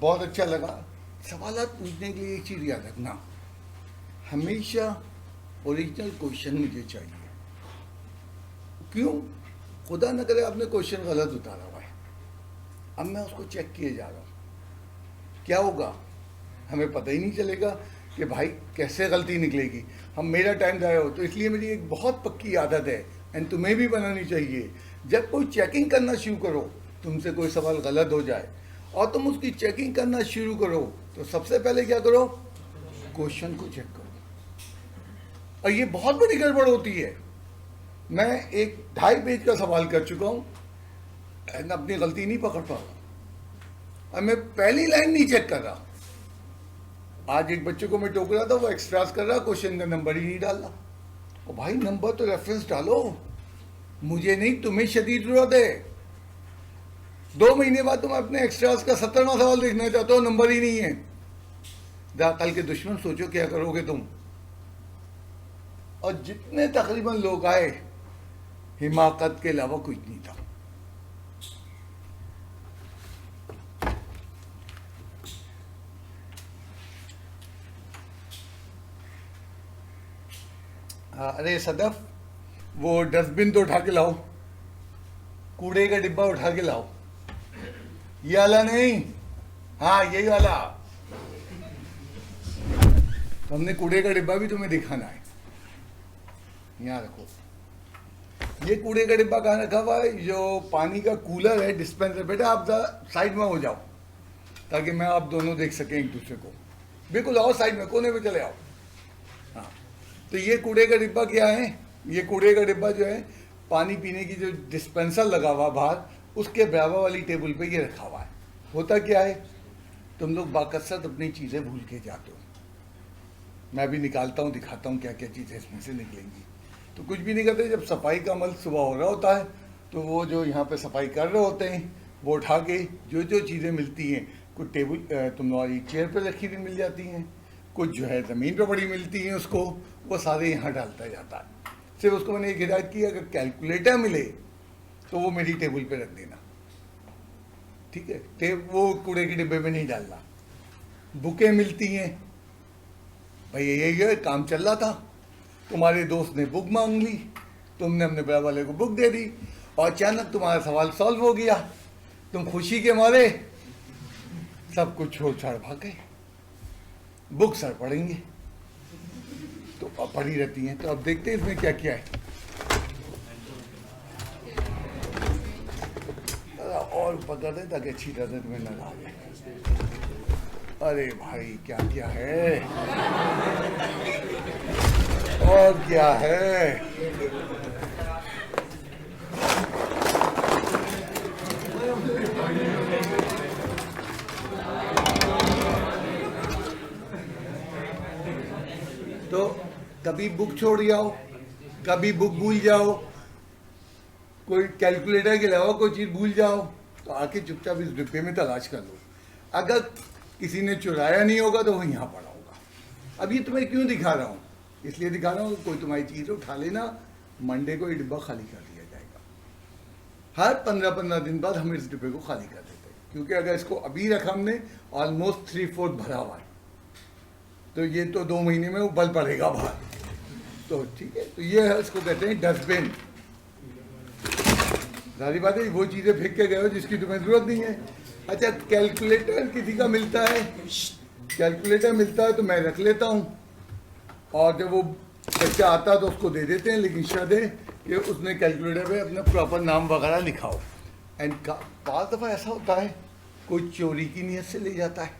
बहुत अच्छा लगा। सवालात पूछने के लिए एक चीज़ याद रखना, हमेशा ओरिजिनल क्वेश्चन मुझे चाहिए। क्यों? खुदा न करे आपने क्वेश्चन गलत उतारा हुआ है, अब मैं उसको चेक किए जा रहा हूँ, क्या होगा हमें पता ही नहीं चलेगा कि भाई कैसे गलती निकलेगी, हम मेरा टाइम ज़ाया हो। तो इसलिए मेरी एक बहुत पक्की आदत है, एंड तुम्हें भी बनानी चाहिए, जब कोई चेकिंग करना शुरू करो, तुमसे कोई सवाल गलत हो जाए और तुम उसकी चेकिंग करना शुरू करो, तो सबसे पहले क्या करो, क्वेश्चन को चेक करो। और ये बहुत बड़ी गड़बड़ होती है। मैं एक 2.5 पेज का सवाल कर चुका हूँ, अपनी गलती नहीं पकड़ पा रहा, और मैं पहली लाइन नहीं चेक कर रहा। आज एक बच्चे को मैं टोक रहा था, वो एक्स्ट्रास कर रहा, क्वेश्चन का नंबर ही नहीं डाल रहा। और भाई नंबर तो रेफरेंस डालो, मुझे नहीं तुम्हें शदीद जरूरत है। 2 महीने बाद तुम अपने एक्स्ट्रास का 70वां सवाल देखना चाहते हो, नंबर ही नहीं है। कल के दुश्मन सोचो क्या करोगे तुम। और जितने तकरीबन लोग आए, हिमाकत के अलावा कुछ नहीं था। अरे सदफ, वो डस्टबिन तो उठा के लाओ, कूड़े का डिब्बा उठा के लाओ। ये वाला नहीं, हाँ यही वाला। हमने कूड़े का डिब्बा भी तुम्हें दिखाना है। यहाँ रखो, ये कूड़े का डिब्बा कहाँ रखा हुआ है? जो पानी का कूलर है, डिस्पेंसर। बेटा आप साइड में हो जाओ, ताकि मैं आप दोनों देख सकें एक दूसरे को। बिल्कुल आओ साइड में, कोने में चले आओ। हाँ, तो ये कूड़े का डिब्बा क्या है? ये कूड़े का डिब्बा जो है, पानी पीने की जो डिस्पेंसर लगा हुआ बाहर, उसके बराबर वाली टेबल पे ये रखा हुआ है। होता क्या है, तुम लोग बाकसरत अपनी चीज़ें भूल के जाते हो। मैं भी निकालता हूँ, दिखाता हूँ क्या क्या चीज़ें इसमें से निकलेंगी। तो कुछ भी नहीं करते, जब सफाई का अमल सुबह हो रहा होता है, तो वो जो यहाँ पे सफाई कर रहे होते हैं, वो उठा के जो जो चीज़ें मिलती हैं, कुछ टेबल तुम्हारी चेयर पे रखी हुई मिल जाती हैं, कुछ जो है ज़मीन पे पड़ी मिलती हैं, उसको वो सारे यहाँ डालता जाता है। सिर्फ उसको मैंने एक हिदायत की, अगर कैलकुलेटर मिले तो वो मेरी टेबल पे रख देना, ठीक है? वो कूड़े के डिब्बे में नहीं डालना। बुकें मिलती हैं, भाई यही है, काम चल रहा था, तुम्हारे दोस्त ने बुक मांग ली, तुमने अपने बड़ा वाले को बुक दे दी, और अचानक तुम्हारा सवाल सॉल्व हो गया। तुम खुशी के मारे सब कुछ छोड़ छाड़ भाग गए। बुक सर पढ़ेंगे तो अब पढ़ी रहती हैं। तो अब देखते हैं इसमें क्या क्या है। और पता नहीं ताकि अच्छी तरह तुम्हें नजर आ जाए। अरे भाई क्या क्या है, और क्या है। तो कभी बुक छोड़ जाओ, कभी बुक भूल जाओ, कोई कैलकुलेटर के अलावा कोई चीज़ भूल जाओ, तो आके चुपचाप इस डिब्बे में तलाश कर लो। अगर किसी ने चुराया नहीं होगा तो वो यहाँ पड़ा होगा। अब ये तुम्हें क्यों दिखा रहा हूँ? इसलिए दिखा रहा हूँ कि कोई तुम्हारी चीज़ उठा लेना, मंडे को ये डिब्बा खाली कर दिया जाएगा। हर 15-15 दिन बाद हम इस डिब्बे को खाली कर देते हैं, क्योंकि अगर इसको अभी रखा हमने, ऑलमोस्ट 3/4 भरा हुआ है, तो ये तो 2 महीने में वो बल पड़ेगा बाहर। तो ठीक है, तो ये है, इसको कहते हैं डस्टबिन। सारी बात है, वो चीज़ें फेंक के गए हो जिसकी तुम्हें ज़रूरत नहीं है। अच्छा, कैलकुलेटर किसी का मिलता है, कैलकुलेटर मिलता है तो मैं रख लेता हूँ, और जब वो बच्चा आता है तो उसको दे देते हैं, लेकिन शर्त है कि उसने कैलकुलेटर पे अपना प्रॉपर नाम वगैरह लिखा हो। एंड बहुत दफ़ा ऐसा होता है, कोई चोरी की नीयत से ले जाता है,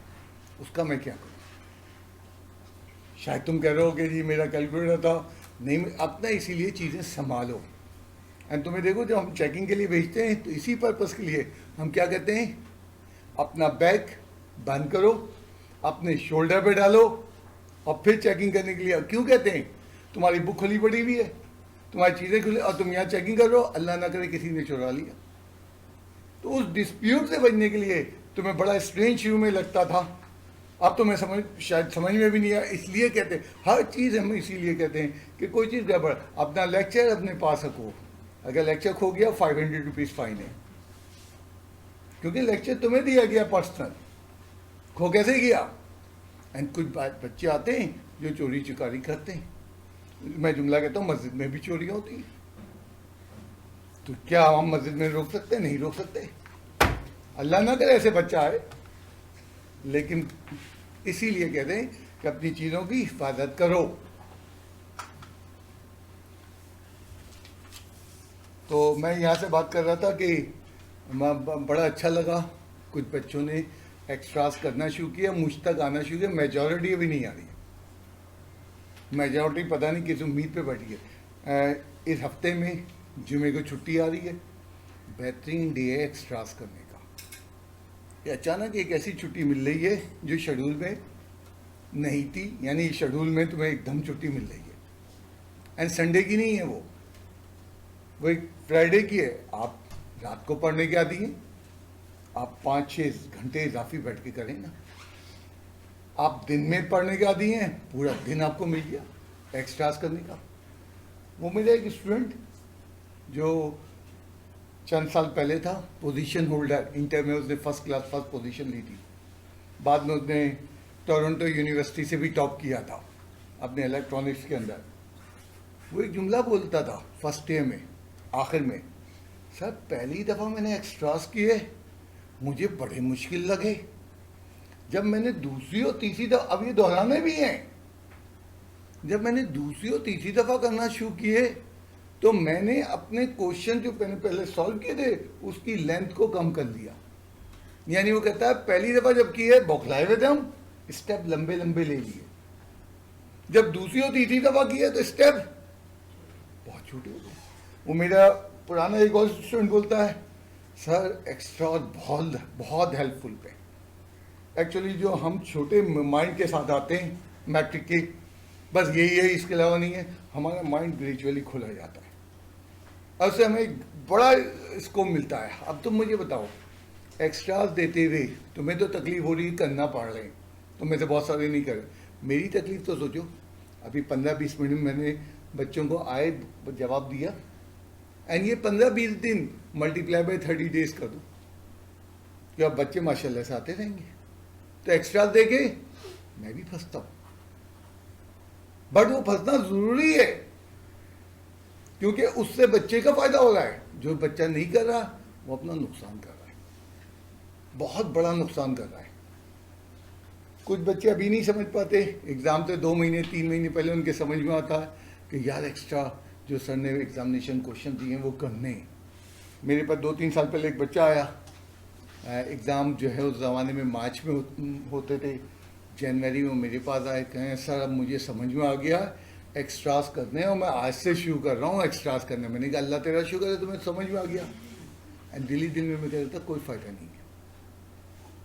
उसका मैं क्या करूँ? शायद तुम कह रहे हो कि जी मेरा कैलकुलेटर था, नहीं, अपना इसीलिए चीज़ें संभालो। एंड तुम्हें देखो, जब हम चेकिंग के लिए भेजते हैं तो इसी पर्पज़ के लिए हम क्या कहते हैं, अपना बैग बंद करो, अपने शोल्डर पे डालो, और फिर चेकिंग करने के लिए। क्यों कहते हैं? तुम्हारी बुक खुली पड़ी हुई है, तुम्हारी चीज़ें खुली, और तुम यहाँ चेकिंग कर रहे हो, अल्लाह ना करे किसी ने चुरा लिया। तो उस डिस्प्यूट से बचने के लिए तुम्हें बड़ा स्ट्रेंज शुरू में लगता था, अब तो मैं शायद समझ में भी नहीं आया। इसलिए कहते हैं, हर चीज़ हम इसीलिए कहते हैं कि कोई चीज़ गड़बड़, अपना लेक्चर अपने पास रखो। अगर लेक्चर खो गया, 500 रुपीज़ फाइन है, क्योंकि लेक्चर तुम्हें दिया गया पर्सनल। खो कैसे गया? एंड कुछ बच्चे आते हैं जो चोरी चुकारी करते हैं। मैं जुमला कहता हूँ मस्जिद में भी चोरियाँ होती हैं, तो क्या हम मस्जिद में रोक सकते हैं? नहीं रोक सकते। अल्लाह ना करे ऐसे बच्चा आए, लेकिन इसीलिए कहते हैं कि अपनी चीज़ों की हिफाजत करो। तो मैं यहाँ से बात कर रहा था कि बड़ा अच्छा लगा, कुछ बच्चों ने एक्स्ट्रास करना शुरू किया, मुझ तक आना शुरू किया। मेजॉरिटी अभी नहीं आ रही है, मेजॉरिटी पता नहीं किस उम्मीद पे बैठी है। इस हफ्ते में जुमे को छुट्टी आ रही है, बेहतरीन डे है एक्स्ट्रास करने का। ये अचानक एक ऐसी छुट्टी मिल रही है जो शेड्यूल में नहीं थी, यानी शेड्यूल में तुम्हें एकदम छुट्टी मिल रही है। एंड संडे की नहीं है, वो एक फ्राइडे की है। आप रात को पढ़ने के आदी हैं, आप 5-6 घंटे इजाफी बैठ के करें ना। आप दिन में पढ़ने के आदी हैं, पूरा दिन आपको मिल गया एक्स्ट्रास करने का। वो मेरा एक स्टूडेंट जो चंद साल पहले था पोजीशन होल्डर, इंटर में उसने फर्स्ट क्लास फर्स्ट पोजीशन ली थी, बाद में उसने टोरंटो यूनिवर्सिटी से भी टॉप किया था अपने इलेक्ट्रॉनिक्स के अंदर। वो एक जुमला बोलता था फर्स्ट ईयर में आखिर में, सर पहली दफ़ा मैंने एक्स्ट्रास किए, मुझे बड़े मुश्किल लगे। जब मैंने दूसरी और तीसरी दफ़ा, अब ये दोहराने भी हैं, जब मैंने दूसरी और तीसरी दफ़ा करना शुरू किए तो मैंने अपने क्वेश्चन जो मैंने पहले सॉल्व किए थे उसकी लेंथ को कम कर लिया। यानी वो कहता है पहली दफ़ा जब किए बौखलाए हुए थे हम, स्टेप लंबे लंबे ले लिए, जब दूसरी और तीसरी दफ़ा किए तो स्टेप बहुत छोटे हो गए। वो मेरा पुराना एक और स्टूडेंट बोलता है, सर एक्स्ट्रा बहुत बहुत हेल्पफुल पे। एक्चुअली जो हम छोटे माइंड के साथ आते हैं मैट्रिक के, बस यही है, इसके अलावा नहीं है। हमारा माइंड ग्रेजुअली खुला जाता है, अब से हमें एक बड़ा स्कोप मिलता है। अब तुम मुझे बताओ, एक्स्ट्रास देते हुए तुम्हें तो तकलीफ हो रही है, करना पड़ रहे हैं, तो मैं तो बहुत सारे नहीं कर। मेरी तकलीफ तो सोचो, अभी 15-20 मिनट मैंने बच्चों को आए जवाब दिया, एंड ये 15-20 दिन मल्टीप्लाई बाय 30 डेज कर दो, कि अब बच्चे माशाल्लाह से आते रहेंगे। तो एक्स्ट्रा दे के मैं भी फंसता हूँ, बट वो फंसना जरूरी है, क्योंकि उससे बच्चे का फायदा हो रहा है। जो बच्चा नहीं कर रहा वो अपना नुकसान कर रहा है, बहुत बड़ा नुकसान कर रहा है। कुछ बच्चे अभी नहीं समझ पाते, एग्जाम से 2 महीने 3 महीने पहले उनके समझ में आता है कि यार एक्स्ट्रा जो सर ने एग्जामिनेशन क्वेश्चन दिए हैं वो करने। मेरे पास 2-3 साल पहले एक बच्चा आया, एग्ज़ाम जो है उस ज़माने में मार्च में होते थे, जनवरी में मेरे पास आए, कहें सर अब मुझे समझ में आ गया एक्स्ट्रास करने और मैं आज से शुरू कर रहा हूँ एक्स्ट्रास करने। मैंने कहा अल्लाह तेरा शुक्र है तुम्हें समझ में आ गया। एंड दिल में मैं कह रहा था कोई फ़ायदा नहीं है,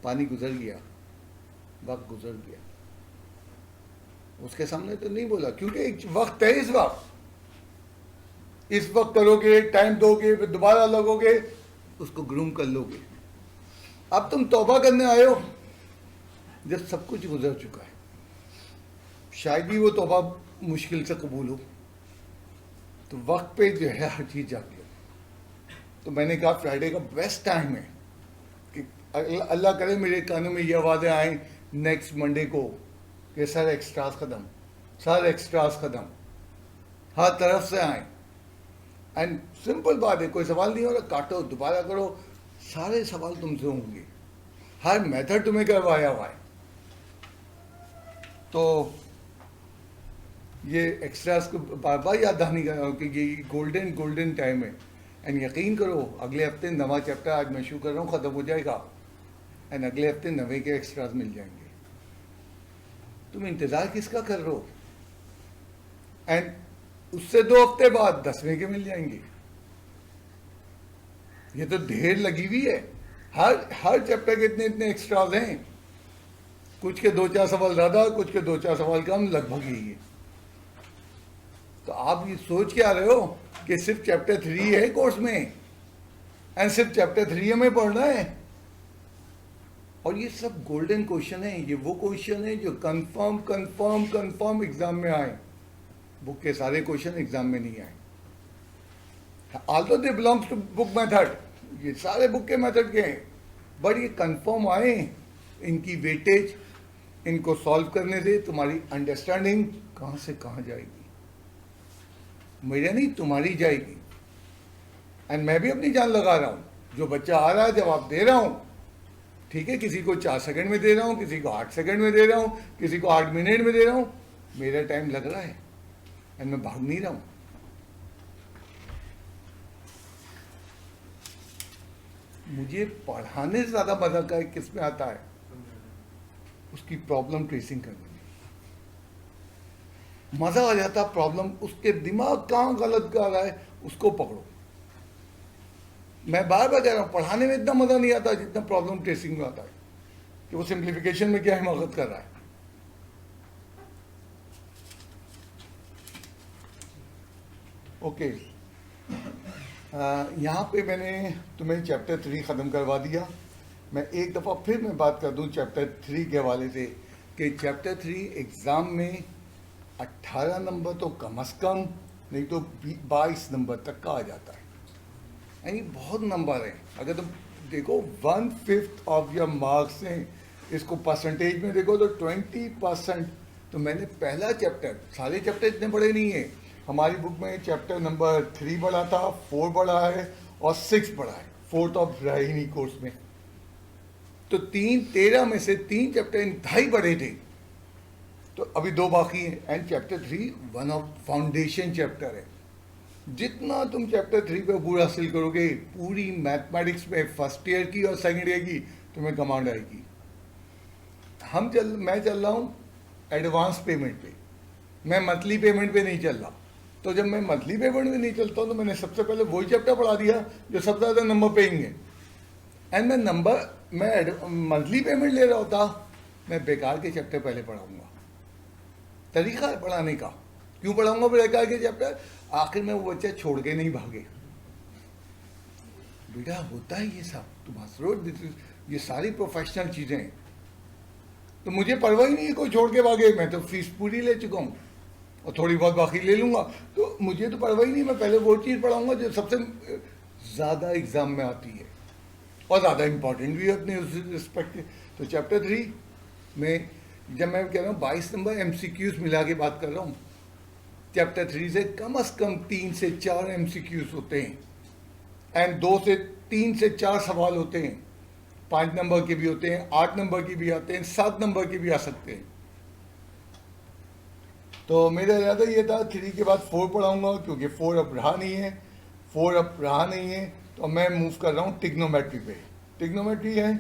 पानी गुजर गया, वक्त गुजर गया, उसके सामने तो नहीं बोला, क्योंकि एक वक्त है, इस वक्त करोगे, टाइम दोगे, फिर दोबारा लगोगे, उसको ग्रूम कर लोगे। अब तुम तौबा करने आए हो जब सब कुछ गुजर चुका है, शायद ही वो तौबा मुश्किल से कबूल हो, तो वक्त पे जो है हर चीज़ जाती है। तो मैंने कहा फ्राइडे का बेस्ट टाइम है कि अल्लाह करे मेरे कानों में ये आवाज़ें आएँ नेक्स्ट मंडे को कि सर एक्स्ट्रास ख़त्म, सर एक्स्ट्रास ख़त्म, हर तरफ से आए। एंड सिंपल बात है, कोई सवाल नहीं हो रहा, काटो दोबारा करो, सारे सवाल तुमसे होंगे, हर मेथड तुम्हें करवाया हुआ है। तो ये एक्स्ट्रास को बार बार याद दहानी कर कि ये गोल्डन टाइम है। एंड यकीन करो अगले हफ्ते नवा चैप्टर आज मैं शुरू कर रहा हूँ, ख़त्म हो जाएगा, एंड अगले हफ्ते नवे के एक्स्ट्रास मिल जाएंगे। तुम इंतज़ार किसका कर रहे हो? एंड उससे 2 हफ्ते बाद 10वें के मिल जाएंगे। ये तो ढेर लगी हुई है, हर चैप्टर के इतने एक्स्ट्राज हैं, कुछ के 2-4 सवाल ज़्यादा, कुछ के 2-4 सवाल कम, लगभग यही है। तो आप ये सोच के आ रहे हो कि सिर्फ चैप्टर 3 है कोर्स में, एंड सिर्फ चैप्टर 3 हमें पढ़ना है, और ये सब गोल्डन क्वेश्चन है। ये वो क्वेश्चन है जो कंफर्म एग्जाम में आए। बुक के सारे क्वेश्चन एग्जाम में नहीं आए, although they belongs to book method, ये सारे बुक के मेथड के हैं, बट ये कंफर्म आए इनकी वेटेज, इनको सॉल्व करने से तुम्हारी अंडरस्टैंडिंग कहाँ से कहाँ जाएगी, मेरा नहीं तुम्हारी जाएगी। एंड मैं भी अपनी जान लगा रहा हूँ, जो बच्चा आ रहा है जवाब दे रहा हूँ, ठीक है, किसी को 4 सेकंड में दे रहा हूँ, किसी को 8 सेकंड में दे रहा हूँ, किसी को 8 मिनट में दे रहा हूँ, मेरा टाइम लग रहा है एंड मैं भाग नहीं रहा हूँ। मुझे पढ़ाने से ज्यादा मजा का किस में आता है, उसकी प्रॉब्लम ट्रेसिंग करने में मजा आ जाता। प्रॉब्लम, उसके दिमाग कहाँ गलत कर रहा है उसको पकड़ो। मैं बार बार कह रहा हूँ, पढ़ाने में इतना मजा नहीं आता जितना प्रॉब्लम ट्रेसिंग में आता है, कि वो सिंप्लीफिकेशन में क्या हिमाकत कर रहा है। ओके, यहाँ पे मैंने तुम्हें चैप्टर 3 ख़त्म करवा दिया। मैं एक दफ़ा फिर मैं बात कर दूँ चैप्टर 3 के हवाले से, कि चैप्टर 3 एग्ज़ाम में 18 नंबर तो कम से कम, नहीं तो 22 नंबर तक का आ जाता है। यानी बहुत नंबर हैं। अगर तुम देखो 1/5 ऑफ योर मार्क्स हैं, इसको परसेंटेज में देखो तो 20%। तो मैंने पहला चैप्टर, सारे चैप्टर इतने बड़े नहीं हैं, हमारी बुक में चैप्टर नंबर 3 बड़ा था, 4 बड़ा है और 6 बड़ा है, 4th ऑफ रहा ही नहीं कोर्स में। तो 13 में से 3 चैप्टर इंतहाई बड़े थे, तो अभी 2 बाकी हैं। And chapter 3 one of foundation chapter है। जितना तुम चैप्टर 3 पे पूरा हासिल करोगे, पूरी मैथमेटिक्स में फर्स्ट ईयर की और सेकंड ईयर की तुम्हें कमांड आएगी। मैं चल रहा हूँ एडवांस पेमेंट पे, मैं मंथली पेमेंट पे नहीं चल रहा। तो जब मैं मंथली पेमेंट पे नहीं चलता हूँ, तो मैंने सबसे पहले वही चैप्टर पढ़ा दिया जो सबसे ज़्यादा नंबर पेंगे। एंड मैं मंथली पेमेंट ले रहा होता, मैं बेकार के चैप्टर पहले पढ़ाऊँगा। तरीका है पढ़ाने का। क्यों पढ़ाऊँगा बेकार के चैप्टर? आखिर में वो बच्चा छोड़ के नहीं भागे। बेटा होता है ये सब, तुम हंस रहे हो, ये सारी प्रोफेशनल चीज़ें हैं। तो मुझे परवाह ही नहीं है कोई छोड़ के भागे, मैं तो फीस पूरी ले चुका हूँ और थोड़ी बहुत बाकी ले लूँगा। तो मुझे तो परवाह ही नहीं, मैं पहले वो चीज़ पढ़ाऊँगा जो सबसे ज़्यादा एग्ज़ाम में आती है और ज़्यादा इम्पॉर्टेंट भी है अपने उस रिस्पेक्ट के। तो चैप्टर 3 में जब मैं कह रहा हूँ 22 नंबर MCQs मिला के बात कर रहा हूँ, चैप्टर 3 से कम 3 से 4 MCQs होते हैं एंड 3 से 4 सवाल होते हैं। 5 नंबर के भी होते हैं, 8 नंबर के भी आते हैं, 7 नंबर के भी आ सकते हैं। तो मेरा इरादा ये था 3 के बाद 4 पढ़ाऊंगा, क्योंकि 4 अब रहा नहीं है। तो मैं मूव कर रहा हूँ टिग्नोमेट्री पे। टिग्नोमेट्री है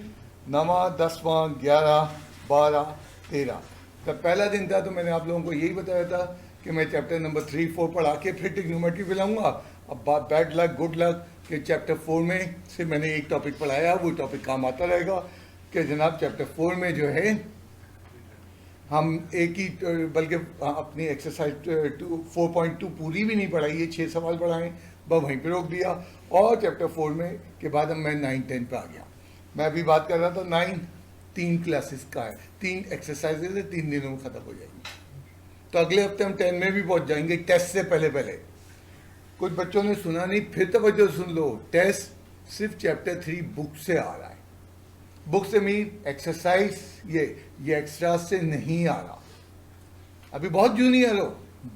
9वां, 10वां, 11, 12, 13। तो पहला दिन था, तो मैंने आप लोगों को यही बताया था कि मैं चैप्टर नंबर 3, 4 पढ़ा के फिर टिग्नोमेट्री पे लाऊंगा। अब बैड लक गुड लक कि चैप्टर 4 में से मैंने एक टॉपिक पढ़ाया, वो टॉपिक काम आता रहेगा कि जनाब चैप्टर 4 में जो है हम एक ही, बल्कि अपनी एक्सरसाइज 4.2 पूरी भी नहीं पढ़ाई है, 6 सवाल पढ़ाए, बस वहीं पे रोक दिया। और चैप्टर 4 में के बाद अब मैं 9, 10 पे आ गया। मैं अभी बात कर रहा था 9, 3 क्लासेस का है, 3 एक्सरसाइजेज है, 3 दिनों में ख़त्म हो जाएंगी। तो अगले हफ्ते हम 10 में भी पहुंच जाएंगे, टेस्ट से पहले। कुछ बच्चों ने सुना नहीं, फिर तवज्जो सुन लो, टेस्ट सिर्फ चैप्टर 3 बुक से आ रहा है। बुक से मीन एक्सरसाइज ये एक्स्ट्रा से नहीं आ रहा। अभी बहुत जूनियर हो,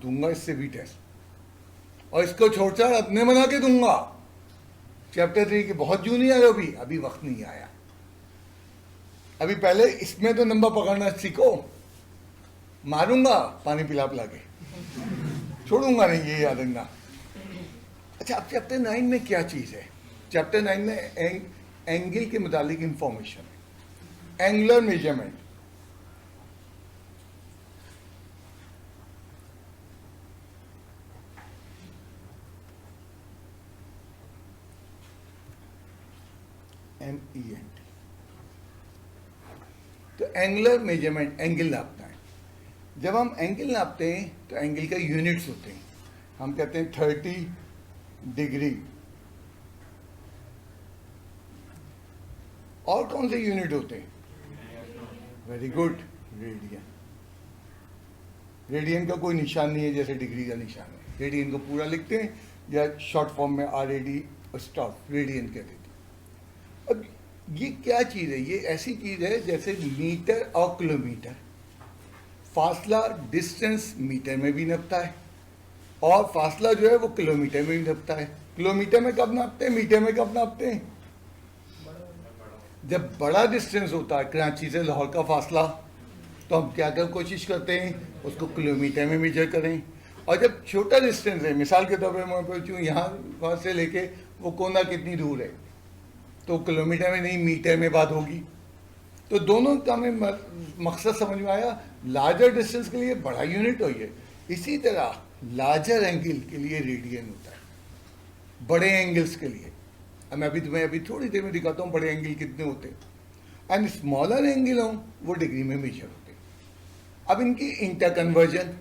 दूंगा इससे भी टेस्ट, और इसको छोड़कर अपने बना के दूंगा। चैप्टर 3 के बहुत जूनियर हो, अभी वक्त नहीं आया। अभी पहले इसमें तो नंबर पकड़ना सीखो। मारूंगा पानी पिला के, छोड़ूंगा नहीं, ये याद रखना। अच्छा, अब चैप्टर 9 में क्या चीज़ है? चैप्टर 9 में एंगल के मुतालिक इंफॉर्मेशन है, एंगुलर मेजरमेंट। MENT। तो एंगुलर मेजरमेंट, एंगल नापता है। जब हम एंगल नापते हैं तो एंगल का यूनिट्स होते हैं। हम कहते हैं 30 डिग्री। और कौन से यूनिट होते हैं? Very good, radian. रेडियन का कोई निशान नहीं है जैसे डिग्री का निशान है। रेडियन को पूरा लिखते हैं या शॉर्ट फॉर्म में RAD स्टॉप रेडियन कहते थे। अब ये क्या चीज़ है? ये ऐसी चीज़ है जैसे मीटर और किलोमीटर। फासला डिस्टेंस मीटर में भी नापता है और फासला जो है वो किलोमीटर में भी नापता है। किलोमीटर में कब नापते हैं, मीटर में कब नापते हैं? जब बड़ा डिस्टेंस होता है, कराची से लाहौर का फासला, तो हम क्या कर कोशिश करते हैं, उसको किलोमीटर में मेजर करें। और जब छोटा डिस्टेंस है, मिसाल के तौर पर मैं पूछूँ यहाँ वहाँ से लेके वो कोना कितनी दूर है, तो किलोमीटर में नहीं मीटर में बात होगी। तो दोनों का में मकसद समझ में आया। लार्जर डिस्टेंस के लिए बड़ा यूनिट हो है, इसी तरह लार्जर एंगल के लिए रेडियन होता है, बड़े एंगल्स के लिए। अब मैं अभी थोड़ी देर में दिखाता हूँ बड़े एंगल कितने होते हैं। एंड स्मॉलर एंगल हो वो डिग्री में मेजर होते हैं। अब इनकी इंटर कन्वर्जन,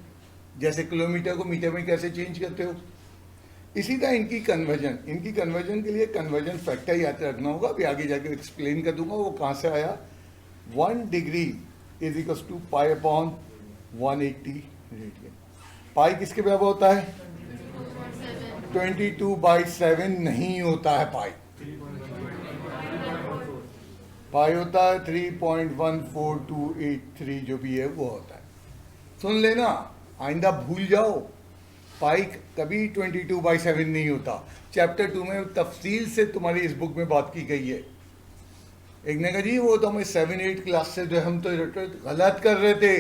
जैसे किलोमीटर को मीटर में कैसे चेंज करते हो, इसी तरह इनकी कन्वर्जन के लिए कन्वर्जन फैक्टर याद रखना होगा। अभी आगे जाकर एक्सप्लेन कर दूंगा वो कहाँ से आया। 1 degree is equal to pi upon 180 radian. Pi किसके बराबर होता है? 22/7 नहीं होता है पाई होता है 3.14283 जो भी है वो होता है। सुन लेना, आइंदा भूल जाओ, पाई कभी 22/7 नहीं होता। चैप्टर 2 में तफसील से तुम्हारी इस बुक में बात की गई है। एक ने कहा जी वो तो हमें 7-8 क्लास से जो हम तो गलत कर रहे थे,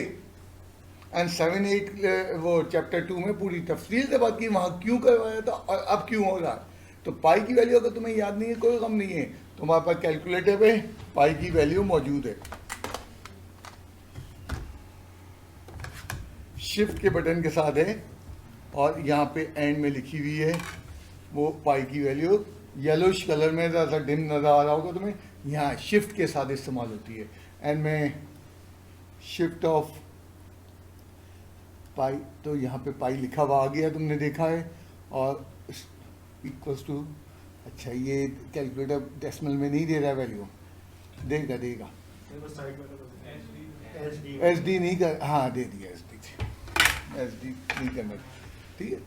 एंड 7-8 वो चैप्टर 2 में पूरी तफसील से बात की, वहाँ क्यों करवाया था और अब क्यों हो रहा है। तो पाई की वैल्यू अगर तुम्हें याद नहीं है कोई गम नहीं है, तुम्हारे पास कैलकुलेटर पे पाई की वैल्यू मौजूद है। शिफ्ट के बटन के साथ है और यहाँ पे एंड में लिखी हुई है वो पाई की वैल्यू। येलोश कलर में ज़रा डिम नज़र आ रहा होगा तुम्हें, यहाँ शिफ्ट के साथ इस्तेमाल होती है। एंड में शिफ्ट ऑफ पाई, तो यहाँ पे पाई लिखा हुआ आ गया, तुमने देखा है। और इक्वल्स टू, अच्छा ये कैलकुलेटर डेसिमल में नहीं दे रहा है वैल्यू, देगा एस डी नहीं कर, हाँ दे दिया एस डी नहीं करना, ठीक है।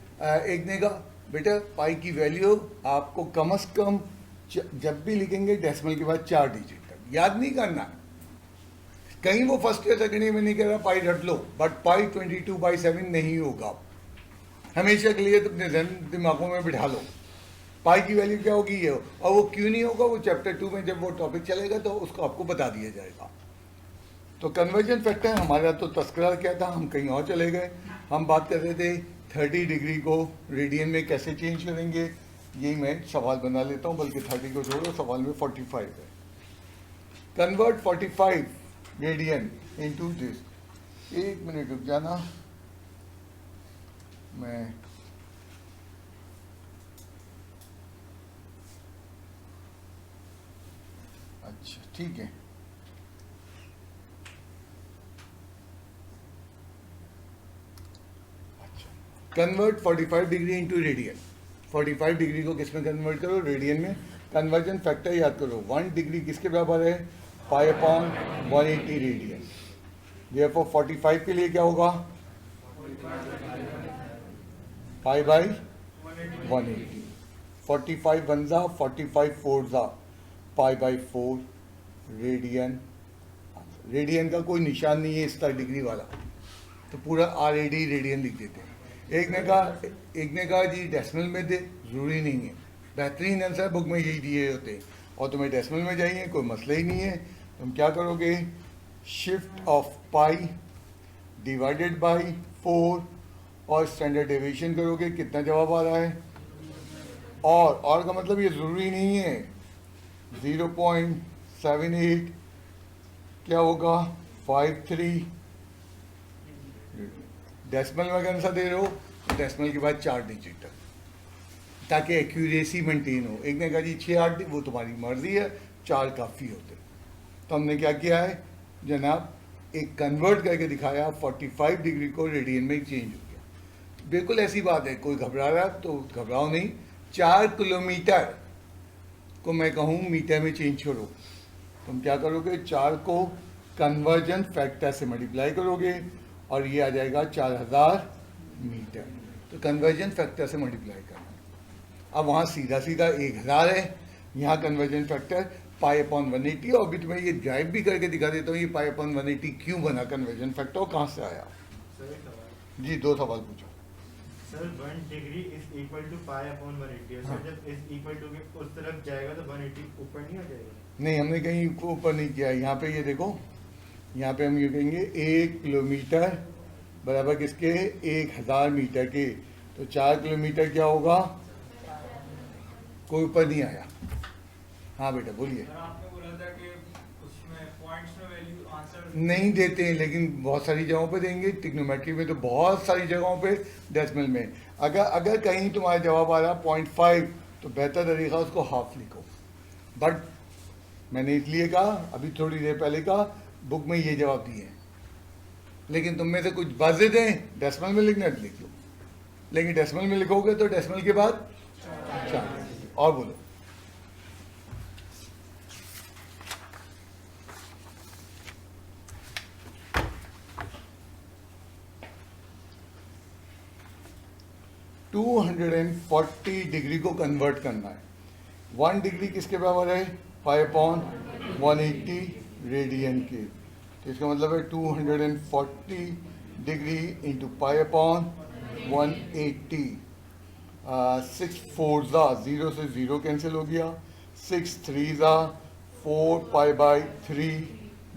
एक ने कहा बेटा पाई की वैल्यू आपको कम से कम जब भी लिखेंगे डेसिमल के बाद 4 डिजिट तक याद नहीं करना। कहीं वो फर्स्ट ईयर सेकेंड ईयर में नहीं कह रहा पाई रट लो, बट पाई 22/7 नहीं होगा हमेशा के लिए, तो अपने दिमागों में बिठा लो। पाई की वैल्यू क्या होगी ये, और वो क्यों नहीं होगा वो चैप्टर 2 में जब वो टॉपिक चलेगा तो उसको आपको बता दिया जाएगा। तो कन्वर्जन फैक्टर हमारा तो तस्करा क्या था, हम कहीं और चले गए। हम बात कर रहे थे 30 डिग्री को रेडियन में कैसे चेंज करेंगे, यही मैं सवाल बना लेता हूँ, बल्कि 30 को छोड़ो, सवाल में 45 है। Convert 45 radian into this. एक मिनट रुक जाना, मैं अच्छा ठीक है। Convert 45 degree into radian. 45 degree को किस में कन्वर्ट करो, रेडियन में। कन्वर्जन फैक्टर याद करो, 1 डिग्री किसके बराबर है, पाई अपॉन 180 रेडियन। देयरफॉर 45 के लिए क्या होगा, पाई बाई 180। 45 वन जा 45 फोर जा पाई बाई 4 रेडियन। रेडियन का कोई निशान नहीं है इस तरह डिग्री वाला, तो पूरा RAD रेडियन लिख देते हैं। एक ने कहा जी डेसिमल में दे, ज़रूरी नहीं है, बेहतरीन आंसर बुक में यही दिए होते हैं, और तुम्हें डेसिमल में जाइए कोई मसला ही नहीं है। तुम क्या करोगे, shift of pi divided by 4 और स्टैंडर्ड डेविएशन करोगे, कितना जवाब आ रहा है। और का मतलब ये ज़रूरी नहीं है, 0.78 क्या होगा 53। डेसिमल में अगर आंसर दे रहे हो तो डेसिमल के बाद 4 डिजिट तक, ताकि एक्यूरेसी मेंटेन हो। एक ने कहा जी 6-8, वो तुम्हारी मर्जी है, 4 काफ़ी होते। तो हमने क्या किया है जनाब, एक कन्वर्ट करके दिखाया, 45 डिग्री को रेडियन में चेंज हो गया। बिल्कुल ऐसी बात है, कोई घबरा रहा तो घबराओ नहीं। 4 किलोमीटर को मैं कहूँ मीटर में चेंज करो, तुम क्या करोगे, 4 को कन्वर्जन फैक्टर से मल्टीप्लाई करोगे और ये आ जाएगा 4000 मीटर। तो कन्वर्जन फैक्टर से मल्टीप्लाई करना। अब वहाँ सीधा 1000 है, यहाँ कन्वर्जन फैक्टर पाई अपॉन 180, और अभी तुम्हें ये ड्राइव भी करके दिखा देता हूँ ये पाई अपॉन 180 क्यों बना कन्वर्जन फैक्टर, कहाँ से आया। सर एक सवाल। जी 2 सवाल पूछो। Sir 1 degree is equal to pi upon 180, हाँ। सर जब इज इक्वल टू के उस तरफ जाएगा तो 180 ऊपर नहीं आ जाएगा? नहीं, हमने कहीं ऊपर नहीं किया। यहाँ पे ये देखो, यहाँ पे हम ये कहेंगे 1 किलोमीटर बराबर किसके, 1000 मीटर के, तो 4 किलोमीटर क्या होगा, कोई ऊपर नहीं आया। हाँ बेटा बोलिए। सर आपने बोला था कि उसमें पॉइंट्स में वैल्यू आंसर नहीं देते हैं, लेकिन बहुत सारी जगहों पे देंगे, ट्रिग्नोमेट्री में तो बहुत सारी जगहों पे डेसिमल में। अगर कहीं तुम्हारा जवाब आ रहा 0.5 तो बेहतर तरीका उसको हाफ लिखो। बट मैंने इसलिए कहा, अभी थोड़ी देर पहले कहा, बुक में ये जवाब दिए हैं, लेकिन तुम में से कुछ बज देते हैं डेसिमल में लिखना है तो लिख लो, लेकिन डेसिमल में लिखोगे तो डेसिमल के बाद 4। और बोलो। टू 240 डिग्री को कन्वर्ट करना है। 1 डिग्री किसके बराबर है, पाई अपॉन 180 रेडियन के, तो इसका मतलब है 240 डिग्री इंटू पाई अपॉन 180। 6 4 ज़ा 0 से 0 कैंसिल हो गया, 6 3 ज़ा 4 पाई बाई 3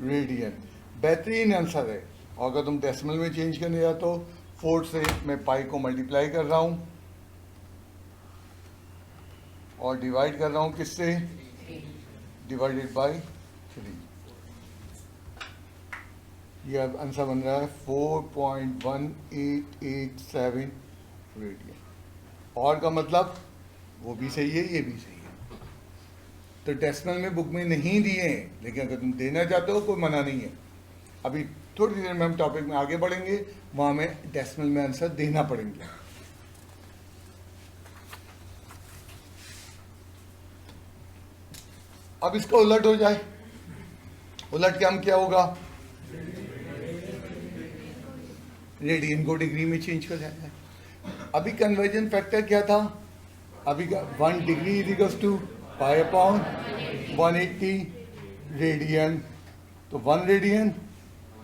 रेडियन। बेहतरीन आंसर है। और अगर तुम डेसिमल में चेंज करने जा तो 4 से मैं पाई को मल्टीप्लाई कर रहा हूँ और डिवाइड कर रहा हूँ किससे, डिवाइडेड बाय 3। ये अब आंसर बन रहा है 4.1887 रेडियन। और का मतलब वो भी सही है, ये भी सही है। तो डेसिमल में बुक में नहीं दिए हैं, लेकिन अगर तुम देना चाहते हो कोई मना नहीं है। अभी थोड़ी देर में हम टॉपिक में आगे बढ़ेंगे, वहां में डेसिमल में आंसर देना पड़ेंगे। अब इसका उलट हो जाए, उलट के हम क्या होगा, रेडियन को डिग्री में चेंज कर जाएगा। अभी कन्वर्जन फैक्टर क्या था, अभी का 1 degree is equals to pi upon 180 radian, तो 1 रेडियन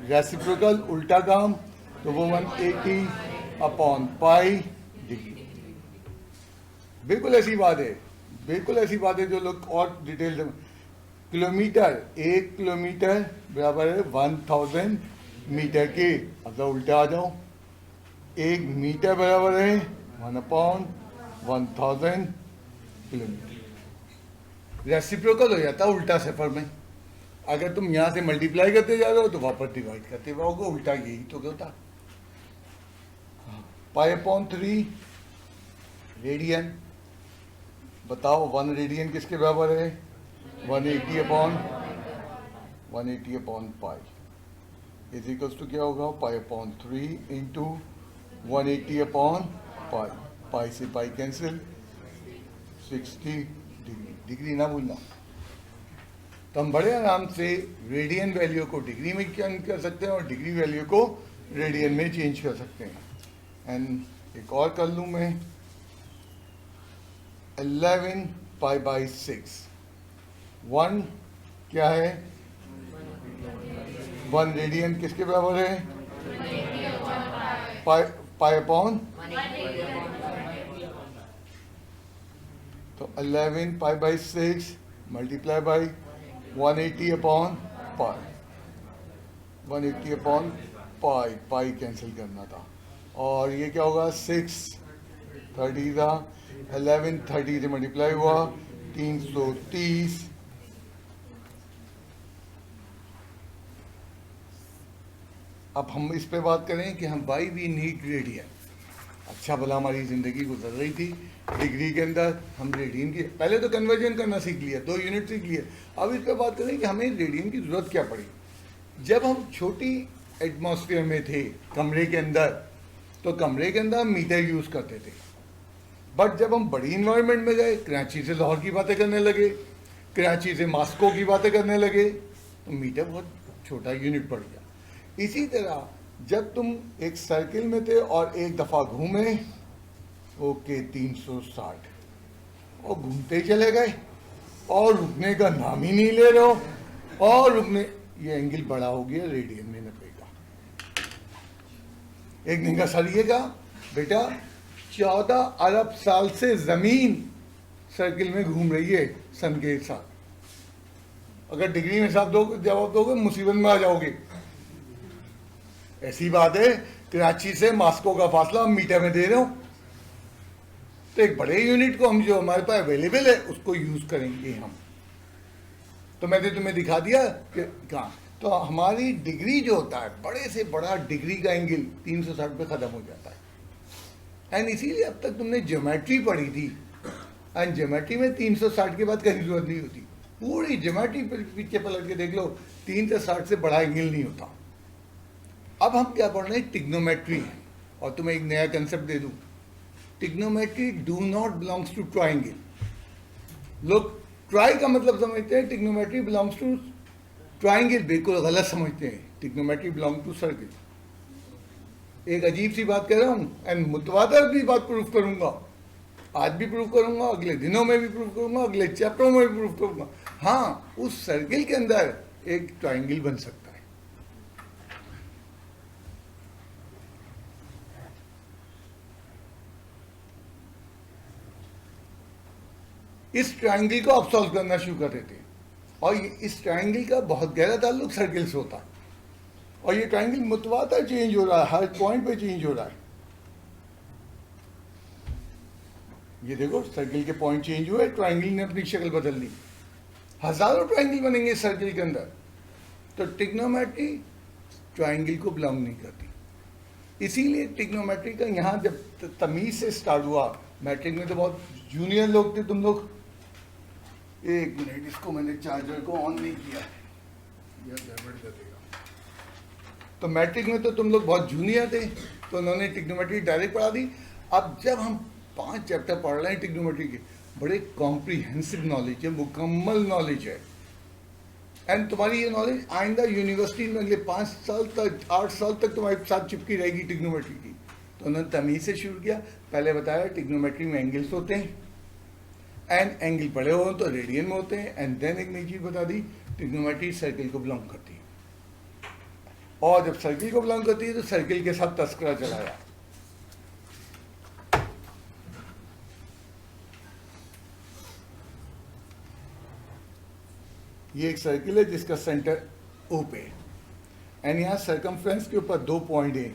रेसिप्रोकल उल्टा काम, तो वो 180 अपॉन पाई डिग्री। बिल्कुल ऐसी बात है, बिल्कुल ऐसी बात है जो लोग और डिटेल। किलोमीटर, 1 किलोमीटर बराबर है 1000 मीटर के, अब तो उल्टा आ जाओ, 1 मीटर बराबर है 1/1000 किलोमीटर। रेसिप्रोकल हो जाता है उल्टा सफर में। अगर तुम यहाँ से मल्टीप्लाई करते जा रहे हो तो वापस डिवाइड करते जाओगे, उल्टा यही तो होता। पाई अपॉन 3 रेडियन, बताओ 1 रेडियन किसके बराबर है, 180 upon pi is equals to क्या होगा, pi upon 3 into 180 upon pi, pi से पाई कैंसिल, 60 डिग्री, डिग्री ना भूलना। तो हम बड़े आराम से रेडियन वैल्यू को डिग्री में चेंज कर सकते हैं और डिग्री वैल्यू को रेडियन में चेंज कर सकते हैं। एंड एक और कर लूँ मैं, 11 पाई बाई 6, 1 क्या है, 1 रेडियन किसके बराबर है, पाई अपॉन, तो 11 पाई by 6 multiply by 180 upon pi, 180 upon pi, pi cancel करना था। और ये क्या होगा, 6 30 था, 11 30 से मल्टीप्लाई हुआ 330। अब हम इस पे बात करें कि हम वाई वी नीड रेडियन। अच्छा भला हमारी ज़िंदगी गुजर रही थी डिग्री के अंदर, हम रेडियन की पहले तो कन्वर्जन करना सीख लिया, 2 यूनिट सीख लिए। अब इस पे बात करें कि हमें रेडियन की ज़रूरत क्या पड़ी। जब हम छोटी एटमॉस्फेयर में थे कमरे के अंदर, तो कमरे के अंदर हम मीटर यूज़ करते थे। बट जब हम बड़ी इन्वायरमेंट में गए, कराची से लाहौर की बातें करने लगे, कराची से मॉस्को की बातें करने लगे, तो मीटर बहुत छोटा यूनिट पड़ गया। इसी तरह जब तुम एक सर्किल में थे और एक दफ़ा घूमे, ओके 360 और घूमते ही चले गए, और रुकने का नाम ही नहीं ले रहे हो, और रुकने, ये एंगल बड़ा हो गया रेडियन में 90 का। एक दिन का सर ये का बेटा 14 अरब साल से जमीन सर्किल में घूम रही है सन के साथ। अगर डिग्री में साथ जवाब दोगे मुसीबत में आ जाओगे। ऐसी बात है, कराची से मॉस्को का फासला हम मीटर में दे रहे हो, तो एक बड़े यूनिट को हम जो हमारे पास अवेलेबल है उसको यूज करेंगे हम। तो मैंने तुम्हें दिखा दिया कि कहाँ, तो हमारी डिग्री जो होता है, बड़े से बड़ा डिग्री का एंगल 360 पे खत्म हो जाता है। एंड इसीलिए अब तक तुमने ज्योमेट्री पढ़ी थी, एंड ज्योमेट्री में 360 के बाद कहीं जरूरत नहीं होती। पूरी ज्योमेट्री पर पीछे पलट के देख लो, 360 से बड़ा एंगल नहीं होता। अब हम क्या पढ़ रहे हैं, टिग्नोमेट्री। और तुम्हें एक नया कंसेप्ट दे दूं, trigonometry do not belongs to triangle. लोग ट्राई का मतलब समझते हैं, टिग्नोमेट्री बिलोंग्स टू ट्राइंगल, बिल्कुल गलत समझते हैं। Trigonometry belong to circle. एक अजीब सी बात कह रहा हूं, एंड मुतवातर भी बात प्रूफ करूंगा, आज भी प्रूफ करूंगा, अगले दिनों में भी प्रूफ करूंगा, अगले चैप्टरों में भी प्रूफ करूंगा। हाँ, उस सर्किल के अंदर एक ट्राइंगल बन सकता है। इस ट्राइंगल को आप सॉल्व करना शुरू कर देते हैं, और इस ट्राइंगल का बहुत गहरा ताल्लुक सर्किल से होता है। और ये ट्राइंगल मुतवातर चेंज हो रहा है, हर पॉइंट पे चेंज हो रहा है। ये देखो, सर्किल के पॉइंट चेंज हुए, ट्राइंगल ने अपनी शक्ल बदल ली। हजारों ट्राइंगल बनेंगे सर्किल के अंदर। तो टिग्नोमेट्री ट्राइंगल को बिलोंग नहीं करती। इसीलिए टिग्नोमेट्री का यहाँ जब तमीज से स्टार्ट हुआ, मैट्रिक में तो बहुत जूनियर लोग थे तुम लोग। एक मिनट, इसको मैंने चार्जर को ऑन नहीं किया, यह गड़बड़ कर देगा। तो मैट्रिक में तो तुम लोग बहुत जूनियर थे, तो उन्होंने टिग्नोमेट्री डायरेक्ट पढ़ा दी। अब जब हम 5 चैप्टर पढ़ रहे हैं टिग्नोमेट्री के, बड़े कॉम्प्रीहेंसिव नॉलेज है, मुकम्मल नॉलेज है। एंड तुम्हारी ये नॉलेज आइंदा यूनिवर्सिटी में अगले 5 साल तक, 8 साल तक तुम्हारे साथ चिपकी रहेगी टिग्नोमेट्री की। तो उन्होंने तमीज से शुरू किया। पहले बताया टिग्नोमेट्री में एंगल्स होते हैं, एंड एंगल बड़े हो तो रेडियन में होते हैं। एंड देन एक नई चीज बता दी, टिग्नोमेट्री सर्किल को बिलोंग करती है। और जब सर्किल को बिलोंग करती है तो सर्किल के साथ तस्करा चलाया। ये एक सर्किल है जिसका सेंटर ओ पे है, एंड यहां सर्कमफ्रेंस के ऊपर 2 पॉइंट है,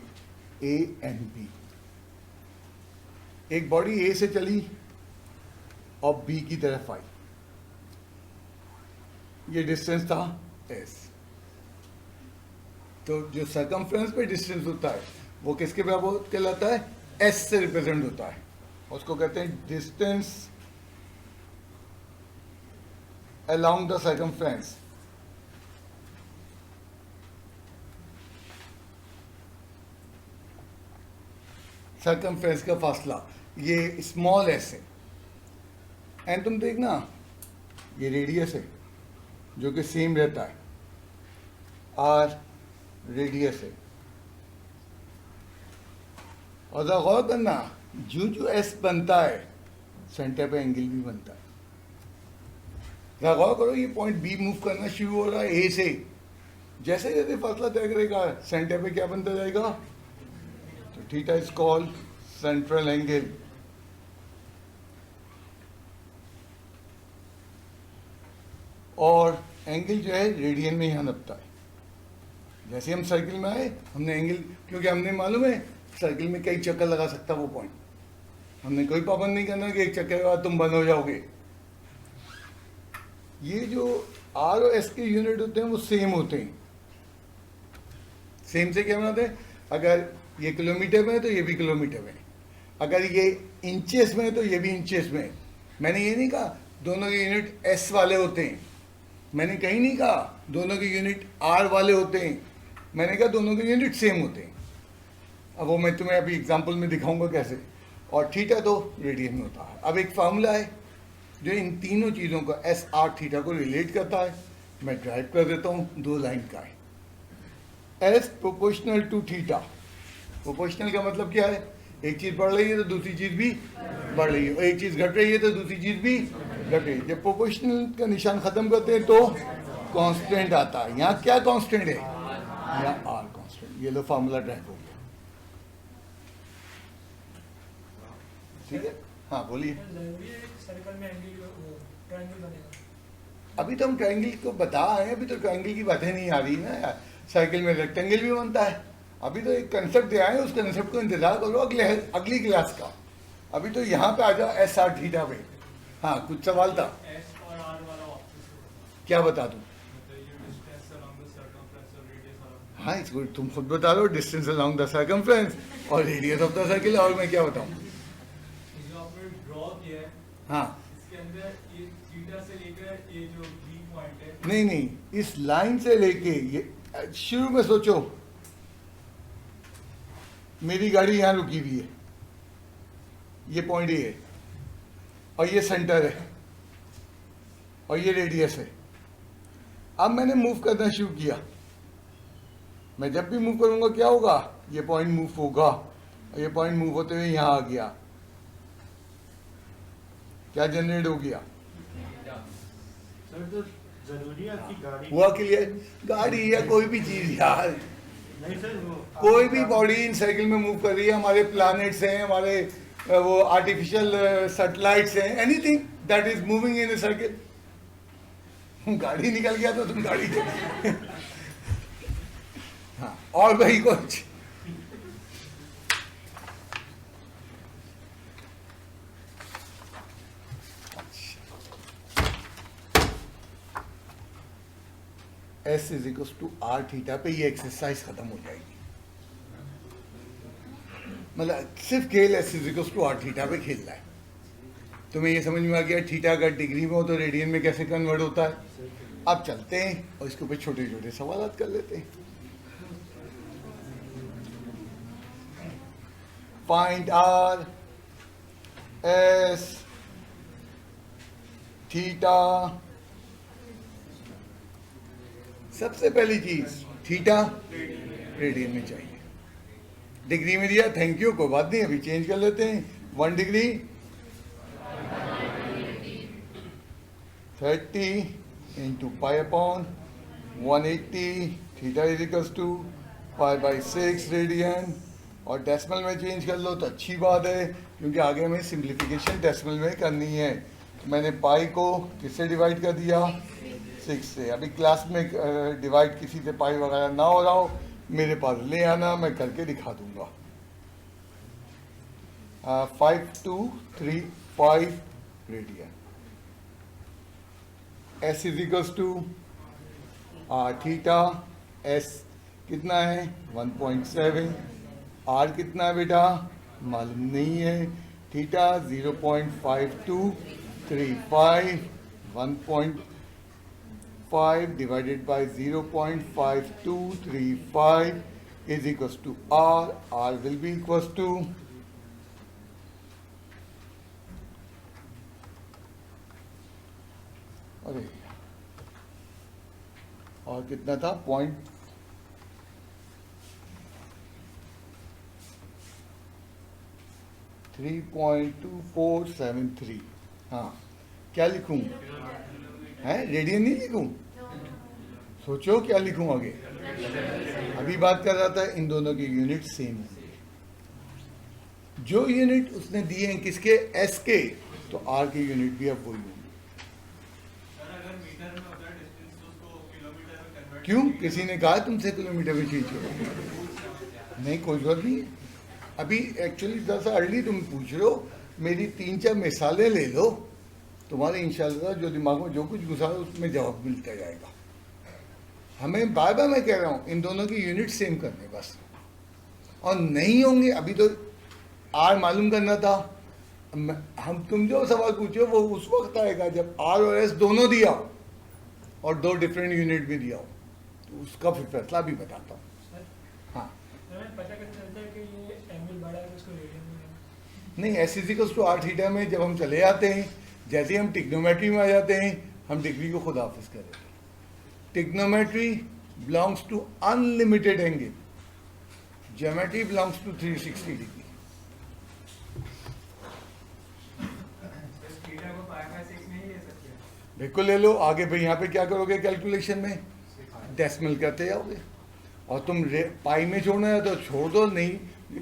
ए एंड बी। एक बॉडी ए से चली और बी की तरफ आई, ये डिस्टेंस था एस। तो जो सर्कमफ्रेंस पे डिस्टेंस होता है वो किसके बराबर कहलाता है, एस से रिप्रेजेंट होता है। उसको कहते हैं distance along the circumference। Circumference का फासला ये स्मॉल एस है। एंड तुम देखना, ये रेडियस है जो कि सेम रहता है, आर रेडियस है। और गौर करना, जो जो एस बनता है सेंटर पे एंगल भी बनता है। गौर करो, ये पॉइंट बी मूव करना शुरू हो रहा है ए से, जैसे जैसे फासला तय करेगा सेंटर पे क्या बनता जाएगा, तो theta is called central angle. और एंगल जो है रेडियन में यहाँ नपता है। जैसे हम सर्किल में आए, हमने एंगल, क्योंकि हमने मालूम है सर्किल में कई चक्कर लगा सकता वो पॉइंट, हमने कोई पाबंद नहीं करना कि एक चक्कर के बाद तुम बंद हो जाओगे। ये जो आर और एस के यूनिट होते हैं वो सेम होते हैं। सेम से क्या बनाते हैं, अगर ये किलोमीटर में है तो ये भी किलोमीटर में, अगर ये इंचेस में है तो ये भी इंचेस में। मैंने ये नहीं कहा दोनों के यूनिट एस वाले होते हैं, मैंने कहीं नहीं कहा दोनों के यूनिट आर वाले होते हैं, मैंने कहा दोनों के यूनिट सेम होते हैं। अब वो मैं तुम्हें अभी एग्जांपल में दिखाऊंगा कैसे। और थीटा तो रेडियन में होता है। अब एक फार्मूला है जो इन तीनों चीज़ों का एस आर थीटा को रिलेट करता है, मैं ड्राइव कर देता हूँ, 2 लाइन का है। S proportional to theta. Proportional का मतलब क्या है, एक चीज बढ़ रही है तो दूसरी चीज भी बढ़ रही है, और एक चीज घट रही है तो दूसरी चीज भी घट रही है। जब प्रोपोर्शनल का निशान खत्म करते हैं तो कांस्टेंट आता है। यहाँ क्या कांस्टेंट है? यहाँ आर कांस्टेंट। ये लो फार्मूला ड्राइव हो गया। ठीक है, हाँ बोलिए। सर्कल में एंगल ट्रायंगल बनेगा। अभी तो हम ट्रायंगल को बता रहे हैं, अभी तो ट्रायंगल की बातें नहीं आ रही ना यार। साइकिल में रेक्टेंगल भी बनता है। अभी तो एक कंसेप्ट दिया है, उस कंसेप्ट को इंतजार करो अगली क्लास का। अभी तो यहाँ पे आ जाओ एस आर थीटा पे। हाँ कुछ सवाल था, एस और आर वाला ऑप्शन क्या बता दूं? मतलब ये डिस्टेंस अलोंग द सर्कमफ्रेंस और रेडियस अलोंग हाँ इसको तुम खुद बता दो, डिस्टेंस अलोंग द सर्कमफ्रेंस और रेडियस ऑफ द सर्किल। और मैं क्या बताऊं? जो आपने ड्रॉ किया है हाँ इसके अंदर ये थीटा से लेकर ये जो बी पॉइंट है नहीं नहीं, इस लाइन से लेके ये शुरू में सोचो, मेरी गाड़ी यहाँ रुकी हुई है, ये पॉइंट ये है और ये सेंटर है और ये रेडियस है। अब मैंने मूव करना शुरू किया, मैं जब भी मूव करूंगा क्या होगा? ये पॉइंट मूव होगा और ये पॉइंट मूव होते हुए यहाँ आ गया। क्या जनरेट हो गया? सर तो जरूरी है कि गाड़ी हुआ क्लियर? गाड़ी या कोई भी चीज यार, नहीं सर वो कोई भी बॉडी इन साइकिल में मूव कर रही है। हमारे प्लैनेट्स हैं, हमारे वो आर्टिफिशियल सैटेलाइट्स हैं, anything that is moving in a circle. गाड़ी निकल गया तो तुम गाड़ी हाँ, और भाई कुछ? S is equal to R theta पे ये एक्सरसाइज खत्म हो जाएगी। मतलब सिर्फ खेल S is equal to R theta पे खेलना है। तुम्हें ये समझ में आ गया थीटा अगर डिग्री में हो तो रेडियन में कैसे कन्वर्ट होता है। अब चलते हैं और इसके ऊपर छोटे छोटे सवाल कर लेते हैं। Find R S theta. सबसे पहली चीज थीटा रेडियन में चाहिए। डिग्री में दिया, थैंक यू, कोई बात नहीं, अभी चेंज कर लेते हैं। 1 degree 30 into pi upon 180 theta is equals to pi by 6 radian. और डेसिमल में चेंज कर लो तो अच्छी बात है, क्योंकि आगे हमें सिंप्लीफिकेशन डेसिमल में करनी है। तो मैंने पाई को किससे डिवाइड कर दिया? 6 से। अभी क्लास में डिवाइड किसी से पाई वगैरह ना हो रहा हो, मेरे पास ले आना, मैं करके दिखा दूंगा। 5235 radian. S is equals to R theta. S कितना है? 1.7। आर कितना है बेटा? मालूम नहीं है। Theta 0.5235 1.5 divided by 0.5235 is equals to R. R will be equals to अरे और कितना था? 3.2473। हाँ क्या लिखूं? है रेडियन नहीं लिखूं? सोचो क्या लिखूं आगे। अभी बात कर रहा था इन दोनों की यूनिट सेम होंगे। जो यूनिट उसने दिए हैं किसके? एस के, तो आर की यूनिट भी अब वही होंगी। सर अगर मीटर में होता है डिस्टेंस तो उसको किलोमीटर में कन्वर्ट क्यों? किसी ने कहा तुमसे किलोमीटर में चीज करो? नहीं, कोई जरूरत नहीं है। अभी एक्चुअली दरअसल अर्ली तुम पूछ रहे हो, मेरी 3-4 मिसालें ले लो, तुम्हारे इंशाल्लाह जो दिमाग में जो कुछ घुसा है उसमें जवाब मिलता जाएगा। हमें बार बार मैं कह रहा हूँ इन दोनों की यूनिट सेम करने बस, और नहीं होंगे। अभी तो आर मालूम करना था। हम तुम जो सवाल पूछो वो उस वक्त आएगा जब आर और एस दोनों दिया हो और 2 डिफरेंट यूनिट भी दिया हो, तो उसका फिर फैसला भी बताता हूँ। हाँ पता कैसे चलता है कि ये एंगल बड़ा है उसको रेडियन में? नहीं, S equals to R theta में जब हम चले जाते हैं, जैसे हम टिग्नोमेट्री में आ जाते हैं, हम डिग्री को खुद हाफिज कर देते हैं। Trigonometry belongs to unlimited angle, geometry belongs to 360 degree. बिल्कुल ले लो। आगे भाई यहाँ पे क्या करोगे कैलकुलेशन में, डेसिमल करते जाओगे। और तुम पाई में छोड़ना है तो छोड़ दो, नहीं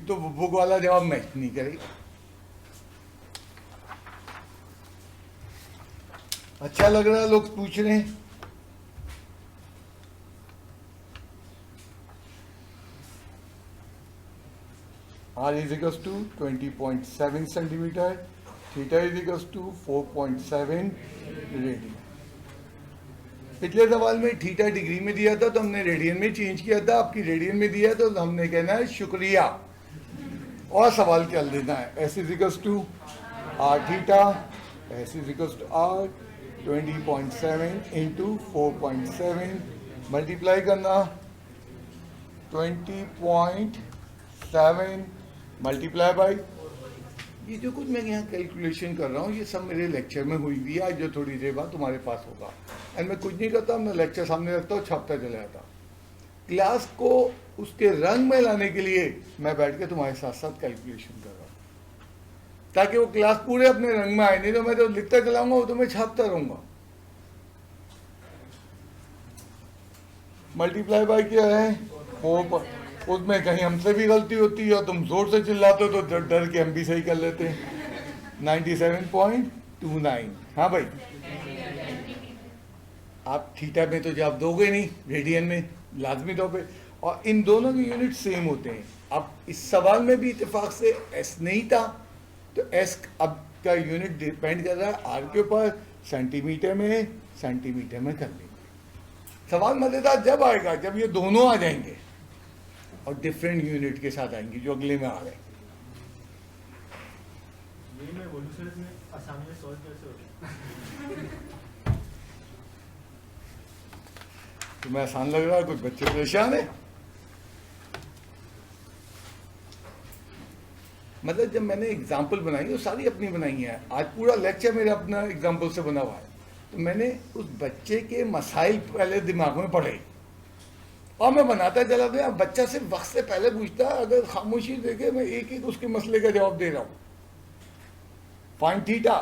तो बुक वाला जवाब मैच नहीं करेगा। अच्छा लग रहा है, लोग पूछ रहे हैं। R is equals to 20.7 centimetre, theta is equals to 4.7 radian. पिछले सवाल में थीटा डिग्री में दिया था तो हमने रेडियन में चेंज किया था, आपकी रेडियन में दिया तो हमने कहना है शुक्रिया और सवाल क्या देना है। S is equals to R theta, S is equals to R 20.7 into 4.7 multiply करना 20.7 मल्टीप्लाई बाई, ये जो कुछ मैं यहाँ कैलकुलेशन कर रहा हूँ ये सब मेरे लेक्चर में हुई हुई है, आज जो थोड़ी देर बाद तुम्हारे पास होगा। एंड मैं कुछ नहीं करता, मैं लेक्चर सामने रखता हूँ, छापता चला जाता। क्लास को उसके रंग में लाने के लिए मैं बैठ के तुम्हारे साथ साथ कैलकुलेशन कर रहा हूँ, ताकि वो क्लास पूरे अपने रंग में आए। नहीं तो मैं तो लिखता चलाऊंगा, वो तो मैं छापता रहूंगा। मल्टीप्लाई बाई क्या है 4, उसमें कहीं हमसे भी गलती होती है और तुम जोर से चिल्लाते हो तो डर के हम भी सही कर लेते हैं। 97.29। हाँ भाई, आप थीटा में तो जवाब दोगे नहीं, रेडियन में लाजमी तौर पे, और इन दोनों के यूनिट सेम होते हैं। अब इस सवाल में भी इत्तेफाक से एस नहीं था, तो एस अब का यूनिट डिपेंड कर रहा है आर के ऊपर, सेंटीमीटर में कर लेंगे। सवाल मजेदार जब आएगा जब ये दोनों आ जाएंगे और डिफरेंट यूनिट के साथ आएंगे जो अगले में आ रहे हैं। ये मैं बोलूँ सर, इसमें आसानी में सॉल्व कैसे होगा? तुम्हें आसान लग रहा है, कुछ बच्चे परेशान है। मतलब जब मैंने एग्जाम्पल बनाई वो सारी अपनी बनाई है, आज पूरा लेक्चर मेरा अपना एग्जाम्पल से बना हुआ है। तो मैंने उस बच्चे के मसाइल पहले दिमाग में पढ़े और मैं बनाता चला गया। बच्चा सिर्फ वक्त से पहले पूछता, अगर खामोशी देखे मैं एक एक उसके मसले का जवाब दे रहा हूं। फाइंड थीटा,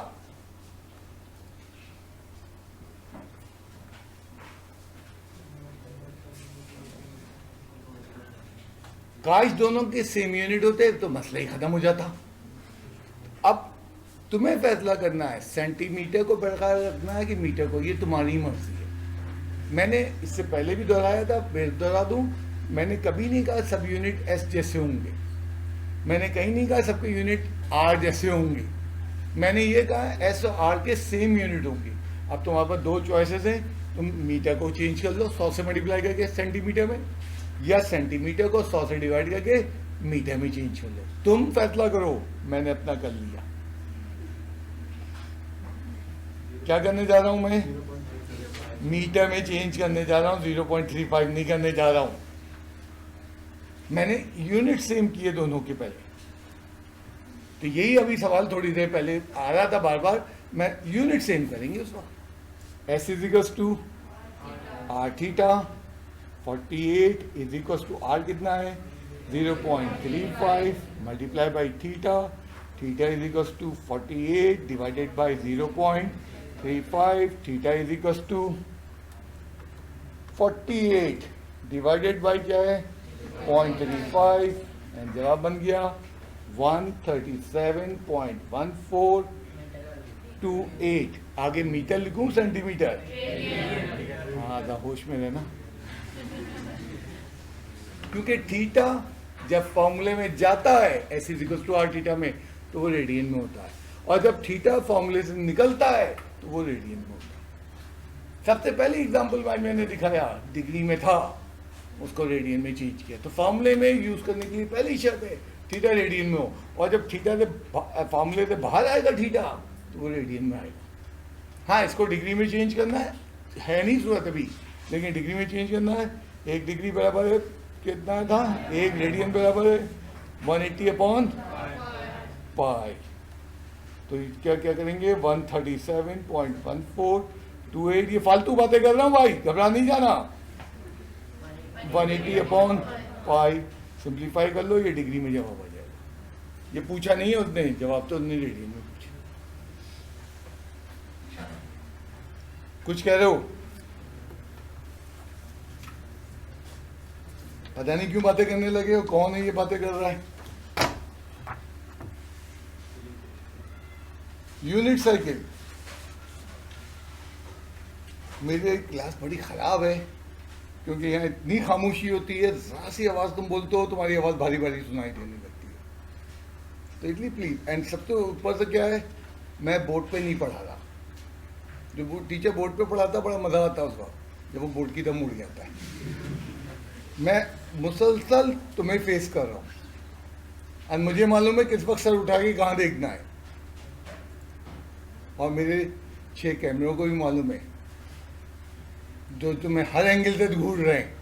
काश दोनों के सेम यूनिट होते तो मसला ही खत्म हो जाता। अब तुम्हें फैसला करना है सेंटीमीटर को बरकरार रखना है कि मीटर को, ये तुम्हारी मर्जी है। मैंने इससे पहले भी दोहराया था, फिर दोहरा दूं, मैंने कभी नहीं कहा सब यूनिट एस जैसे होंगे, मैंने कहीं नहीं कहा सबके यूनिट आर जैसे होंगे। मैंने ये कहा एस और आर के सेम यूनिट होंगे। अब तुम्हारे पास दो चॉइसेस हैं, तुम मीटर को चेंज कर लो 100 से मल्टीप्लाई करके सेंटीमीटर में, या सेंटीमीटर को 100 से डिवाइड करके मीटर में चेंज कर लो। तुम फैसला करो, मैंने अपना कर लिया। क्या करने जा रहा हूं मैं, मीटर में चेंज करने जा रहा हूं, 0.35 नहीं करने जा रहा हूं। मैंने यूनिट सेम किए दोनों के पहले, तो यही अभी सवाल थोड़ी देर पहले आ रहा था बार बार, मैं यूनिट सेम करेंगे उस वक्त। S is equals to R theta 48 is equals to R कितना है 0.35 multiply by theta, theta is equals to 48 divided by 0.35, theta is equals to 48 divided by क्या है 0.35 एंड जवाब बन गया 137.1428। आगे मीटर लिखूं सेंटीमीटर? हाँ, होश में रहना, क्योंकि थीटा जब फॉर्मूले में जाता है S is equal to R theta में तो वो रेडियन में होता है, और जब थीटा फॉर्मूले से निकलता है तो वो रेडियन में होता है। सबसे पहले एग्जांपल में मैंने दिखाया डिग्री में था, उसको रेडियन में चेंज किया। तो फॉर्मूले में यूज करने के लिए पहली शर्त है थीटा रेडियन में हो, और जब थीटा से फॉर्मूले से बाहर आएगा थीटा तो वो रेडियन में आएगा। हाँ, इसको डिग्री में चेंज करना है नहीं सूरत अभी, लेकिन डिग्री में चेंज करना है। 1 डिग्री बराबर है कितना था, 1 रेडियन बराबर है 180/पाई। तो क्या क्या करेंगे 137.1428। ये फालतू बातें कर रहा हूँ भाई, घबरा नहीं जाना। 180/पाई सिंप्लीफाई कर लो, ये डिग्री में जवाब आ जाएगा। ये पूछा नहीं है उसने, जवाब तो उसने रेडियन में पूछा। कुछ कह रहे हो? पता नहीं क्यों बातें करने लगे हो, कौन है ये बातें कर रहा है? Unit circle. मेरी क्लास बड़ी खराब है क्योंकि यहाँ इतनी खामोशी होती है, जरा सी आवाज़ तुम बोलते हो तुम्हारी आवाज़ भारी भारी सुनाई देने लगती है। तो इसलिए प्लीज, एंड सबसे ऊपर से क्या है, मैं बोर्ड पे नहीं पढ़ा रहा। जो टीचर बोर्ड पे पढ़ाता बड़ा मज़ा आता है उस वक्त जब वो बोर्ड की तरफ मुड़ जाता है। मैं मुसलसल तुम्हें फेस कर रहा हूँ और मुझे मालूम है किस वक्त सर उठा के कहाँ देखना है, और मेरे 6 कैमरों को भी मालूम है जो तुम्हें हर एंगल से घूर रहे हैं।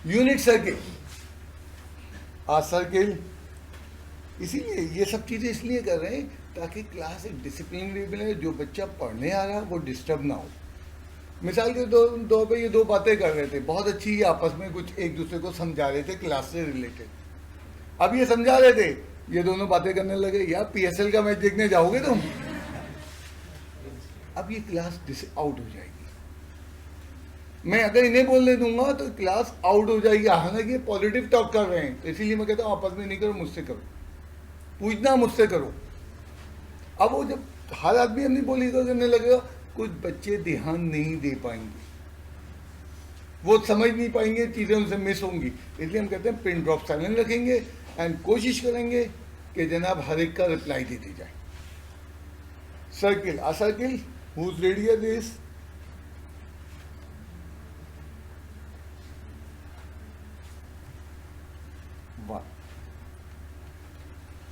यूनिट सर्किल, आ सर्किल, इसीलिए ये सब चीज़ें इसलिए कर रहे हैं ताकि क्लास एक डिसिप्लिन में, जो बच्चा पढ़ने आ रहा है वो डिस्टर्ब ना हो। मिसाल के तौर पे ये 2 बातें कर रहे थे, बहुत अच्छी, ये आपस में कुछ एक दूसरे को समझा रहे थे क्लास से रिलेटेड। अब ये समझा रहे थे, ये दोनों बातें करने लगे, यार PSL का मैच देखने जाओगे तुम? अब ये क्लास आउट हो जाएगी। मैं अगर इन्हें बोलने दूंगा तो क्लास आउट हो जाएगी। हालांकि ये पॉजिटिव टॉक कर रहे हैं, तो इसीलिए मैं कहता हूँ आपस में नहीं करो, मुझसे करो, पूछना मुझसे करो। अब वो जब हर आदमी अपनी बोली करने लगेगा, कुछ बच्चे ध्यान नहीं दे पाएंगे, वो समझ नहीं पाएंगे, चीज़ें उनसे मिस होंगी। इसलिए हम कहते हैं पिन ड्रॉप साइलेंट रखेंगे एंड कोशिश करेंगे कि जनाब हर एक का रिप्लाई दे दी जाए। Circle, a circle whose radius is one.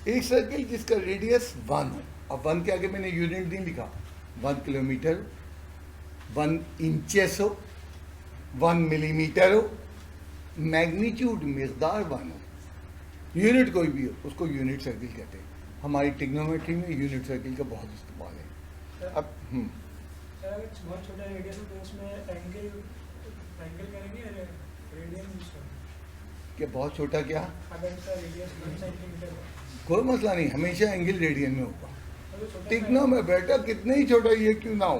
एक सर्किल जिसका रेडियस 1 हो। अब 1 के आगे मैंने यूनिट नहीं लिखा, 1 किलोमीटर, 1 इंचेस हो, 1 मिलीमीटर हो, मैग्नीट्यूड मिकदार 1 हो, यूनिट कोई भी हो, उसको यूनिट सर्किल कहते हैं। हमारी ट्रिग्नोमेट्री में यूनिट सर्किल का बहुत इस्तेमाल है। अब सर अगर बहुत छोटा रेडियस हो तो उसमें एंगल करेंगे रेडियन यूज करेंगे? क्या बहुत छोटा? क्या अगर इसका रेडियस 1 सेंटीमीटर हो कोई मसला नहीं, हमेशा एंगल रेडियन में होगा। तो छोटा टिकनो में बेटा कितने ही छोटा ये क्यों ना हो,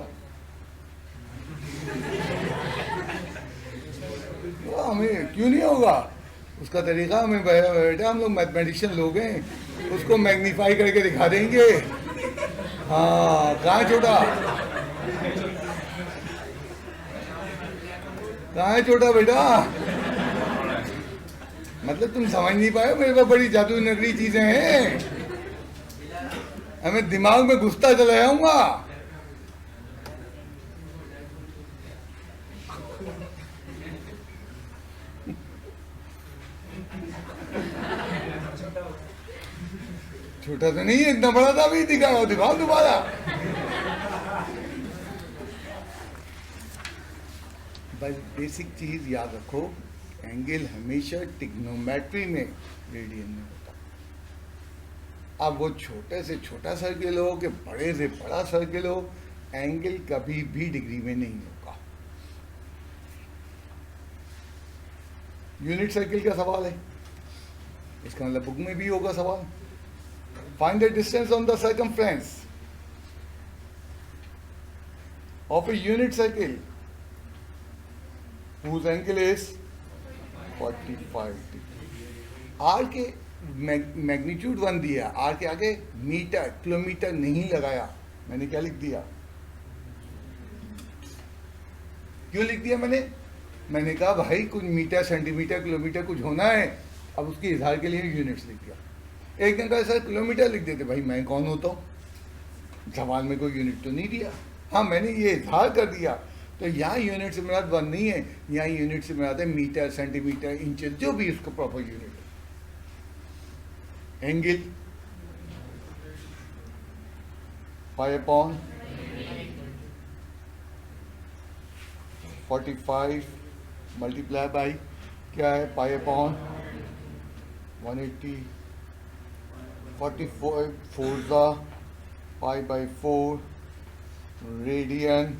वो हमें क्यों नहीं होगा? उसका तरीका हमें बेटा, हम लोग मैथमेटिशियन लोग हैं, उसको मैग्नीफाई करके दिखा देंगे। हाँ, कहाँ है छोटा? कहाँ है छोटा बेटा? मतलब तुम समझ नहीं पाए, मेरे पास बड़ी जादू नगरी चीजें हैं, हमें दिमाग में घुसता चला जाऊंगा। छोटा तो नहीं है, इतना बड़ा था, भी दिखाओ दिखाओ दोबारा। बस बेसिक चीज याद रखो, एंगल हमेशा ट्रिग्नोमेट्री में रेडियन में होता है। अब वो छोटे से छोटा सर्किल हो कि बड़े से बड़ा सर्किल हो, एंगल कभी भी डिग्री में नहीं होगा। यूनिट सर्किल का सवाल है, इसका मतलब बुक में भी होगा सवाल। Find the distance on the circumference of a unit circle whose angle is 45 degree. R के मैग्नीट्यूड 1 दिया, आर के आगे मीटर किलोमीटर नहीं लगाया, मैंने क्या लिख दिया? क्यों लिख दिया मैंने कहा भाई कुछ मीटर सेंटीमीटर किलोमीटर कुछ होना है, अब उसके इजहार के लिए यूनिट्स लिख दिया। एक ने कहा सर किलोमीटर लिख देते, भाई मैं कौन होता हूँ, सवाल में कोई यूनिट तो नहीं दिया। हाँ, मैंने ये इजहार कर दिया, तो यहाँ यूनिट से मेरा 1 नहीं है, यहाँ यूनिट से मेरा मीटर सेंटीमीटर इंचेस, जो भी उसको प्रॉपर यूनिट है। Angle pi upon 45 multiply by क्या है, पाई upon 180, 44 4 pi by 4 radian.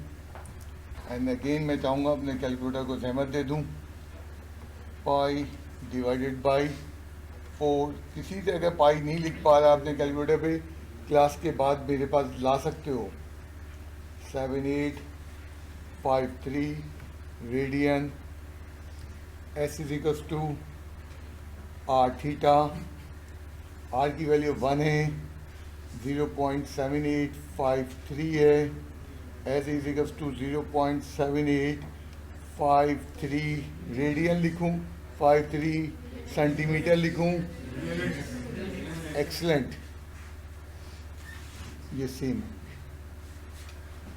And again मैं चाहूँगा अपने कैलकुलेटर को सहमत दे दूँ, पाई डिवाइडेड बाई 4। किसी से अगर पाई नहीं लिख पा रहा अपने कैलकुलेटर पे, क्लास के बाद मेरे पास ला सकते हो, 0.7853 radian, S is equals to R theta, R की वैल्यू 1 है, 0.7853 है, S is equals to 0.7853 radian लिखूं, 53 सेंटीमीटर लिखूं, एक्सलेंट, ये सेम है।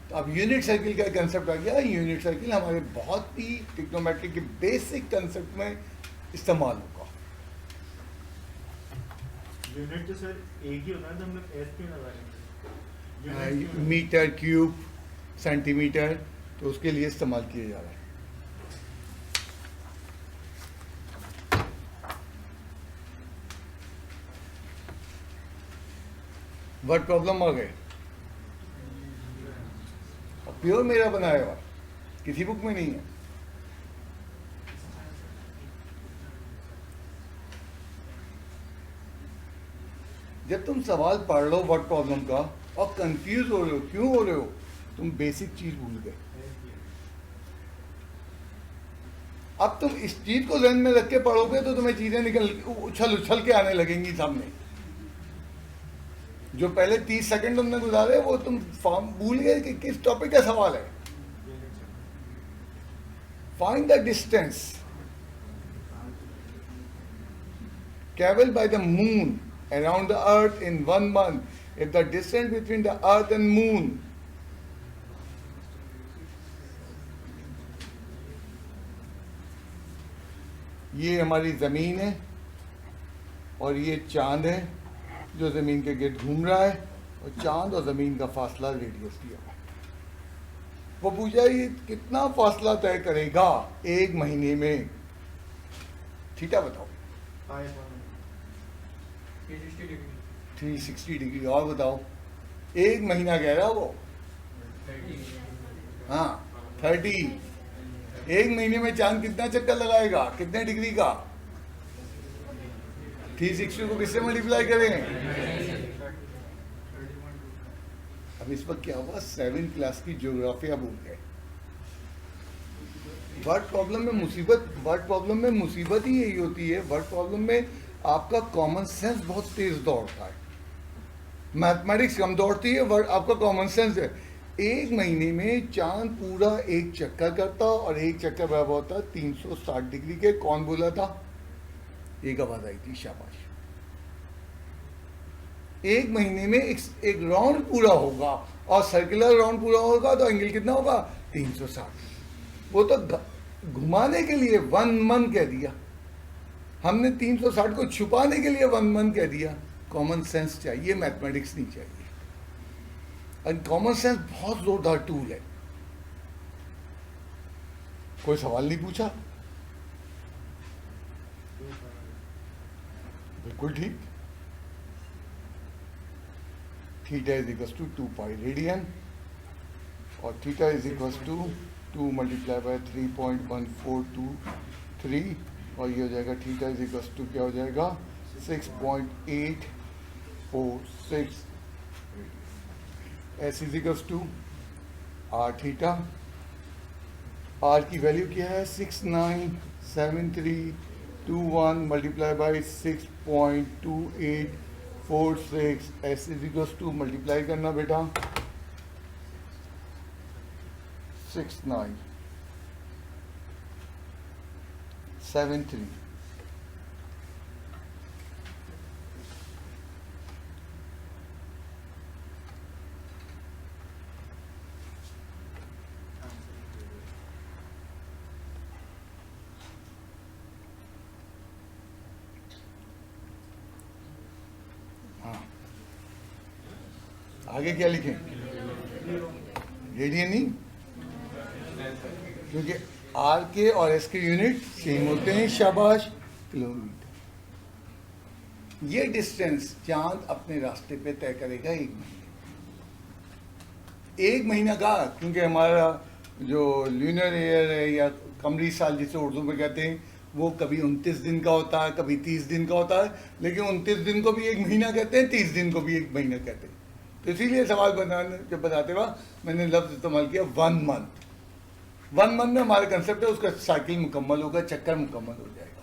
तो अब यूनिट सर्किल का कंसेप्ट आ गया। यूनिट सर्किल हमारे बहुत ही ट्रिग्नोमेट्री के बेसिक कंसेप्ट में इस्तेमाल होगा। यूनिट तो सर एक ही होता है, तो हम लोग एस क्यों लगा रहे हैं? मीटर, क्यूब, सेंटीमीटर, तो उसके लिए इस्तेमाल किया जा रहा है। वर्ड प्रॉब्लम आ गए, प्योर मेरा बनाया हुआ, किसी बुक में नहीं है। जब तुम सवाल पढ़ लो वर्ड प्रॉब्लम का और कंफ्यूज हो रहे हो, क्यों हो रहे हो? तुम बेसिक चीज भूल गए। अब तुम इस चीज को ध्यान में रख के पढ़ोगे तो तुम्हें चीजें निकल उछल उछल के आने लगेंगी सामने। जो पहले 30 सेकंड तुमने गुजारे वो तुम फॉर्म भूल गए कि किस टॉपिक का सवाल है। Find the distance travel by the moon around the earth in 1 month. If the distance between the earth and moon ये हमारी ज़मीन है और ये चांद है जो ज़मीन के गिर्द घूम रहा है, और चांद और ज़मीन का फासला रेडियस दिया हुआ है। वो पूछा ये कितना फासला तय करेगा 1 महीने में? थीटा बताओ। 360 डिग्री। और बताओ 1 महीना कह रहा वो, हाँ 30। 1 महीने में चांद कितना चक्कर लगाएगा, कितने डिग्री का? 360 को किससे मल्टीप्लाई करें? अब इस वक्त क्या हुआ, 7th क्लास की ज्योग्राफिया भूल गए। वर्ड प्रॉब्लम में मुसीबत ही यही होती है। वर्ड प्रॉब्लम में आपका कॉमन सेंस बहुत तेज दौड़ता है, मैथमेटिक्स कम दौड़ती है, वर्ड आपका कॉमन सेंस है। 1 महीने में चांद पूरा एक चक्कर करता और एक चक्कर बराबर होता 360 डिग्री के। कौन बोला था? एक आवाज आई थी, शाबाश। 1 महीने में एक राउंड पूरा होगा, और सर्कुलर राउंड पूरा होगा तो एंगल कितना होगा? 360। वो तो घुमाने के लिए 1 मंथ कह दिया हमने, 360 को छुपाने के लिए 1 मंथ कह दिया। कॉमन सेंस चाहिए, मैथमेटिक्स नहीं चाहिए। और कॉमन सेंस बहुत जोरदार टूल है। कोई सवाल नहीं पूछा? बिल्कुल ठीक। Theta is equal to 2 pi radian, और theta is equal to 2 multiply by 3.1423, और ये हो जाएगा थीटा इज इक्वल टू क्या हो जाएगा? 6.846। S is equal to R theta. R की वैल्यू क्या है? 697321 multiply by 6.2846। S is equal to multiply करना बेटा 6973। आगे क्या लिखें? रेडियन नहीं, क्योंकि आर के और एस के यूनिट सेम होते हैं। शाबाश, किलोमीटर। ये डिस्टेंस चांद अपने रास्ते पे तय करेगा 1 महीने। 1 महीना का, क्योंकि हमारा जो ल्यूनर ईयर है या कमरी साल जिसे उर्दू में कहते हैं, वो कभी 29 दिन का होता है, कभी 30 दिन का होता है। लेकिन 29 दिन को भी 1 महीना कहते हैं, 30 दिन को भी 1 महीना कहते हैं। तो इसीलिए सवाल बनाने जब बनाते वक्त मैंने लफ्ज़ इस्तेमाल किया 1 मंथ। 1 मंथ में हमारा कंसेप्ट है उसका साइकिल मुकम्मल होगा, चक्कर मुकम्मल हो जाएगा।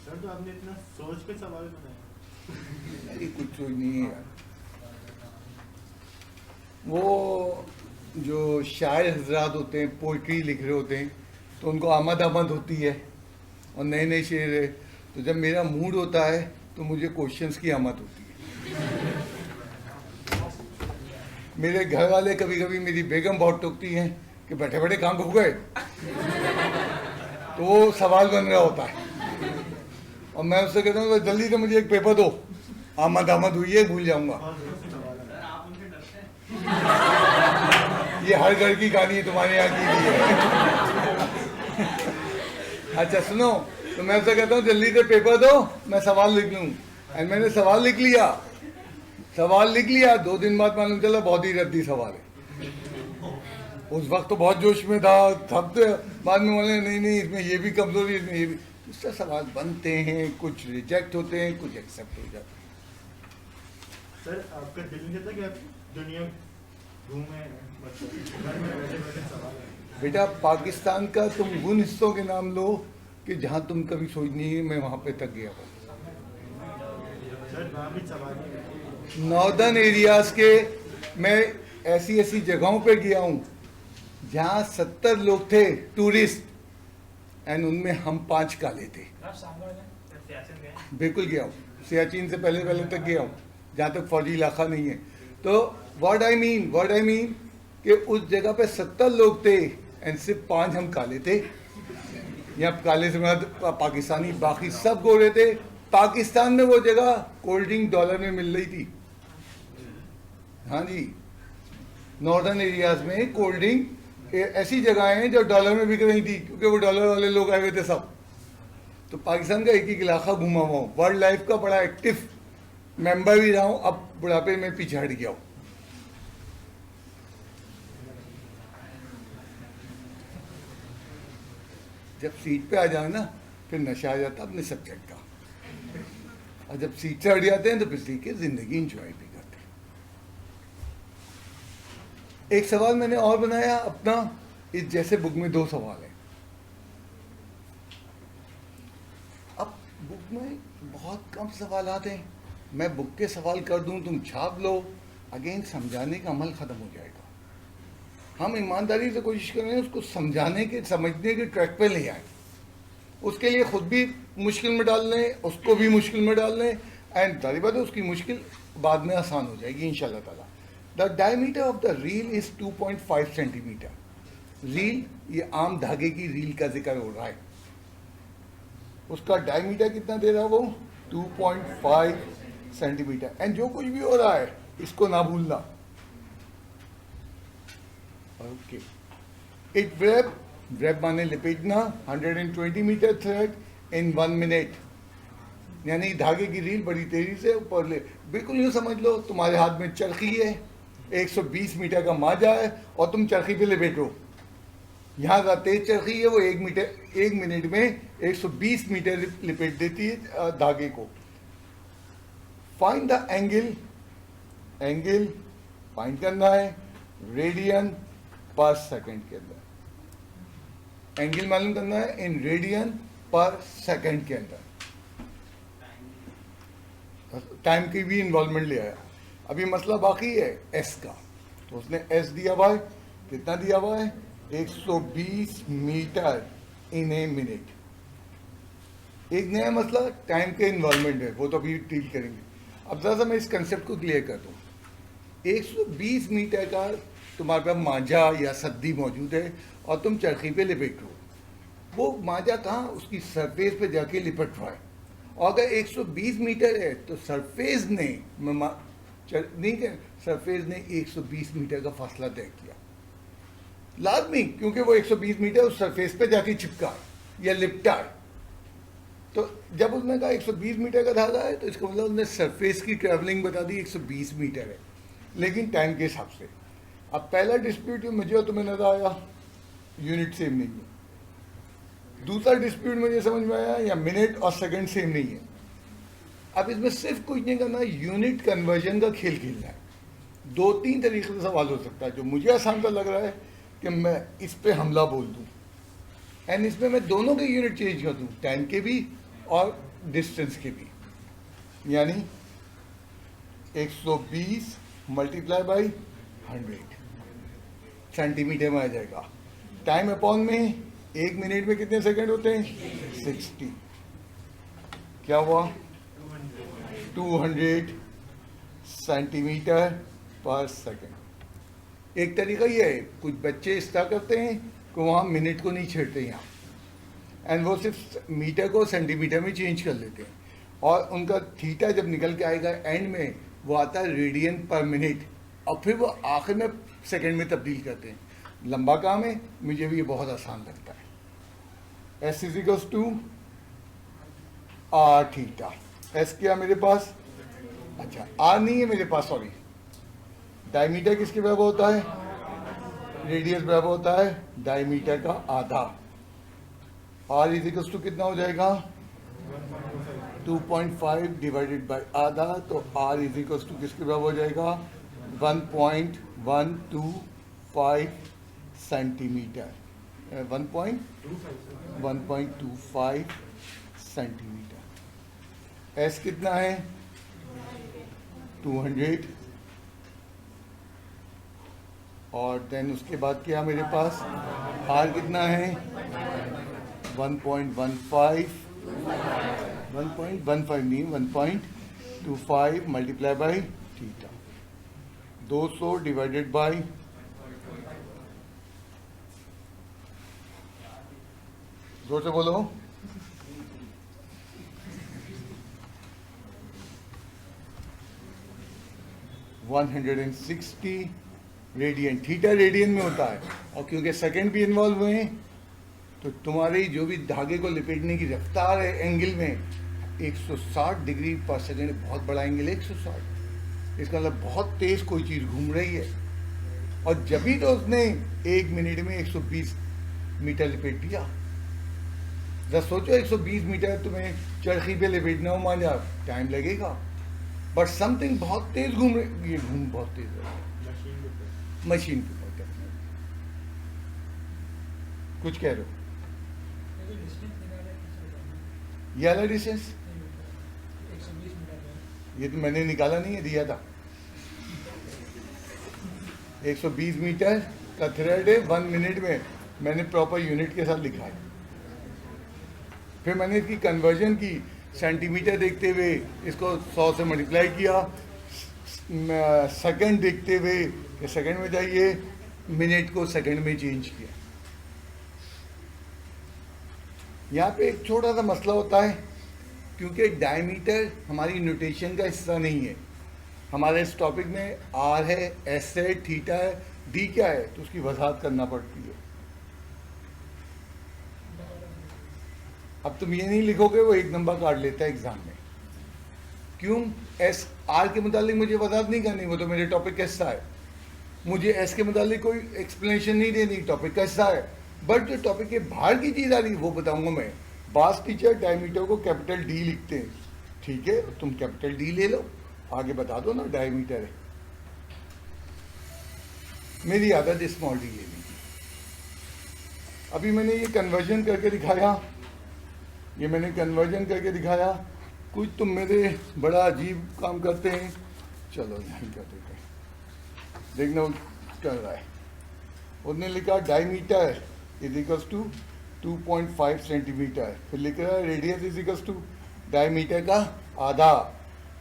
सर तो आपने इतना सोच के सवाल बनाया। नहीं कुछ नहीं है यार। वो जो शायर हजरात होते हैं, पोइट्री लिख रहे होते हैं, तो उनको आमद होती है और नए नए शेर है। तो जब मेरा मूड होता है तो मुझे क्वेश्चंस की आमद होती है। मेरे घर वाले कभी कभी मेरी बेगम बहुत टोकती हैं कि बैठे बैठे कहाँ घुस गए, तो वो सवाल बन रहा होता है और मैं उससे कहता हूँ जल्दी से मुझे एक पेपर दो, आमद हुई है, भूल जाऊंगा। बहुत दूर सवाल है। सर आप उनसे डरते हैं? ये हर घर की कहानी है, तुम्हारे यहाँ की भी है। अच्छा सुनो, तो मैं उससे कहता हूँ जल्दी से पेपर दो, मैं सवाल लिख लूँ। एंड मैंने सवाल लिख लिया, 2 दिन बाद मालूम चला बहुत ही रद्दी सवाल है। उस वक्त तो बहुत जोश में था, सब तो बाद में बोले नहीं इसमें ये भी कमजोरी, इसमें ये भी। इससे सवाल बनते हैं, कुछ रिजेक्ट होते हैं, कुछ एक्सेप्ट हो जाते हैं। सर आपका दिल नहीं चाहता कि आप दुनिया घूमे, मतलब घर में बैठे बैठे सवाल है। बेटा पाकिस्तान का तुम उन हिस्सों के नाम लो कि जहाँ तुम कभी सोच नहीं है मैं वहाँ पे तक गया हूँ। सर वहाँ भी सवाल है। नॉर्दर्न एरियाज के मैं ऐसी ऐसी जगहों पे गया हूँ जहाँ 70 लोग थे टूरिस्ट, एंड उनमें हम 5 काले थे। आप सामने वाले बिल्कुल गया हूँ, सियाचिन से पहले तक गया हूँ जहाँ तक फौजी इलाका नहीं है। तो व्हाट आई मीन कि उस जगह पे 70 लोग थे एंड सिर्फ 5 हम काले थे। यहाँ काले से पाकिस्तानी, बाकी सब गोरे थे। पाकिस्तान में वो जगह कोल्ड ड्रिंक डॉलर में मिल रही थी। हाँ जी, नॉर्दर्न एरियाज में कोल्ड ड्रिंक ऐसी जगहें हैं जो डॉलर में बिक रही थी, क्योंकि वो डॉलर वाले लोग आए हुए थे सब। तो पाकिस्तान का एक इलाका घूमा हुआ हूँ, वर्ल्ड लाइफ का बड़ा एक्टिव मेंबर भी रहा हूँ। अब बुढ़ापे में पीछे हट गया हूँ। जब सीट पे आ जाए ना फिर नशा आ जाता अपने सब्जेक्ट का, और जब सीट से हट जाते हैं तो फिर सीख के जिंदगी इंजॉय भी करते हैं। एक सवाल मैंने और बनाया अपना, इस जैसे बुक में 2 सवाल है। अब बुक में बहुत कम सवाल आते हैं, मैं बुक के सवाल कर दूं, तुम छाप लो, अगेन समझाने का अमल खत्म हो जाएगा। हम ईमानदारी से कोशिश करें उसको समझाने के, समझने के ट्रैक पे ले आए। उसके लिए खुद भी मुश्किल में डाल लें, उसको भी मुश्किल में डाल लें, एंड जाहिर बात है उसकी मुश्किल बाद में आसान हो जाएगी इंशाल्लाह ताला। The diameter of the reel is 2.5 centimetre. Reel, ये आम धागे की रील का जिक्र हो रहा है, उसका डायमीटर कितना दे रहा है वो 2.5 सेंटीमीटर। एंड जो कुछ भी हो रहा है इसको ना भूलना। ओके, इट वेब माने लपेटना 120 मीटर थ्रेड इन 1 मिनट, यानी धागे की रील बड़ी तेजी से ऊपर ले। बिल्कुल यूँ समझ लो तुम्हारे हाथ में चरखी है, 120 मीटर का माजा है और तुम चरखी पे लपेटो। यहाँ का तेज चरखी है वो 1 मिनट में 120 मीटर लपेट देती है धागे को। फाइंड द एंगल फाइंड करना है रेडियन पर सेकंड के अंदर। एंगल मालूम करना है इन रेडियन पर सेकंड के अंदर। टाइम की भी इन्वॉल्वमेंट ले आया। अभी मसला बाकी है एस का, तो उसने एस दिया हुआ है, कितना दिया हुआ है 120 मीटर इन ए मिनट। एक नया मसला टाइम के इन्वॉल्वमेंट है, वो तो अभी डील करेंगे। अब ज़रा सा मैं इस कंसेप्ट को क्लियर कर दूँ। 120 मीटर का तुम्हारे पास मांझा या सद्दी मौजूद है और तुम चरखी पे लिपट रहो। वो मांझा कहाँ, उसकी सरफेस पे जाके लिपट रहा है। और अगर 120 मीटर है तो सरफेस ने सरफेस ने 120 मीटर का फासला तय किया लाजमी, क्योंकि वो 120 मीटर उस सरफेस पे जाके चिपका है या लिपटा है। तो जब उसने कहा 120 मीटर का धागा है तो इसका मतलब उसने सरफेस की ट्रैवलिंग बता दी 120 मीटर है, लेकिन टाइम के हिसाब से। अब पहला डिस्प्यूट मुझे और तुम्हें नजर आया यूनिट सेम नहीं है। दूसरा डिस्प्यूट मुझे समझ में आया या मिनट और सेकंड सेम नहीं है। अब इसमें सिर्फ कुछ नहीं करना, यूनिट कन्वर्जन का खेल खेलना है। दो तीन तरीके से सवाल हो सकता है। जो मुझे आसान सा लग रहा है कि मैं इस पे हमला बोल दूं एंड इसमें मैं दोनों के यूनिट चेंज कर दूं, टाइम के भी और डिस्टेंस के भी। यानी 120 मल्टीप्लाई बाई 100 सेंटीमीटर में आ जाएगा। टाइम अपॉन में 1 मिनट में कितने सेकंड होते हैं? 60। क्या हुआ? 200 सेंटीमीटर पर सेकंड। एक तरीका ये है, कुछ बच्चे इस तरह करते हैं कि वहाँ मिनट को नहीं छेड़ते यहाँ एंड वो सिर्फ मीटर को सेंटीमीटर में चेंज कर लेते हैं और उनका थीटा जब निकल के आएगा एंड में वो आता है रेडियन पर मिनट और फिर वो आखिर में सेकंड में तब्दील करते हैं। लंबा काम है, मुझे भी ये बहुत आसान लगता है। S is to R theta. S क्या मेरे पास? अच्छा आर नहीं है मेरे पास, सॉरी। डायमीटर किसके बराबर होता है? रेडियस बराबर होता है डायमीटर का आधा। आर इज टू कितना हो जाएगा? 2.5 डिवाइडेड बाय आधा, तो आर इज टू किसके बराबर हो जाएगा? 1.125 सेंटीमीटर। 1.25 सेंटीमीटर। एस कितना है? 200 और देन उसके बाद क्या मेरे पास? आर कितना है? 1.15 नहीं 1.25 multiply by theta. 200 divided by 2 से बोलो 160 रेडियन। थीटा रेडियन में होता है और क्योंकि सेकंड भी इन्वॉल्व हुए हैं तो तुम्हारी जो भी धागे को लपेटने की रफ्तार है एंगल में 160 डिग्री पर सेकंड। बहुत बड़ा एंगल है 160। इसका मतलब बहुत तेज कोई चीज़ घूम रही है और जब भी तो उसने 1 मिनट में 120 मीटर लपेट दिया। जब सोचो 120 मीटर तुम्हें चरखी पे लपेटना हो, मान जाओ टाइम लगेगा, बट समथिंग बहुत तेज घूम रही। ये घूम बहुत तेज है मशीन पे। कुछ कह रहे हो? ये वाला डिस्टेंस 120 मीटर ये तो मैंने निकाला नहीं है, दिया था। 120 मीटर का थ्रेड है 1 मिनट में, मैंने प्रॉपर यूनिट के साथ लिखा है। फिर मैंने इसकी कन्वर्जन की, सेंटीमीटर देखते हुए इसको 100 से मल्टीप्लाई किया, सेकंड देखते हुए कि सेकंड में जाइए, मिनट को सेकंड में चेंज किया। यहाँ पे एक छोटा सा मसला होता है क्योंकि डायमीटर हमारी नोटेशन का हिस्सा नहीं है। हमारे इस टॉपिक में आर है, एस है, थीटा है, डी क्या है, तो उसकी वजाहत करना पड़ती है। अब तुम ये नहीं लिखोगे वो 1 नंबर काट लेता है एग्जाम में। क्यों? एस आर के मुतालिक मुझे वजाहत नहीं करनी, वो तो मेरे टॉपिक का हिस्सा है। मुझे एस के मुतालिक कोई एक्सप्लेनेशन नहीं देनी, टॉपिक का हिस्सा है। बट जो टॉपिक के बाहर की चीज़ आ रही वो बताऊंगा मैं। बास टीचर डायमीटर को कैपिटल डी लिखते हैं, ठीक है, तुम कैपिटल डी ले लो, आगे बता दो ना डायमीटर है। मेरी आदत स्मॉल डी लेने की। अभी मैंने ये कन्वर्जन करके दिखाया, कुछ तुम मेरे बड़ा अजीब काम करते हैं, चलो यहीं कर देते हैं, देखना वो कर रहा है। उसने लिखा diameter is equals to 2.5 centimetre, फिर लिख रहा है radius is equals to diameter का आधा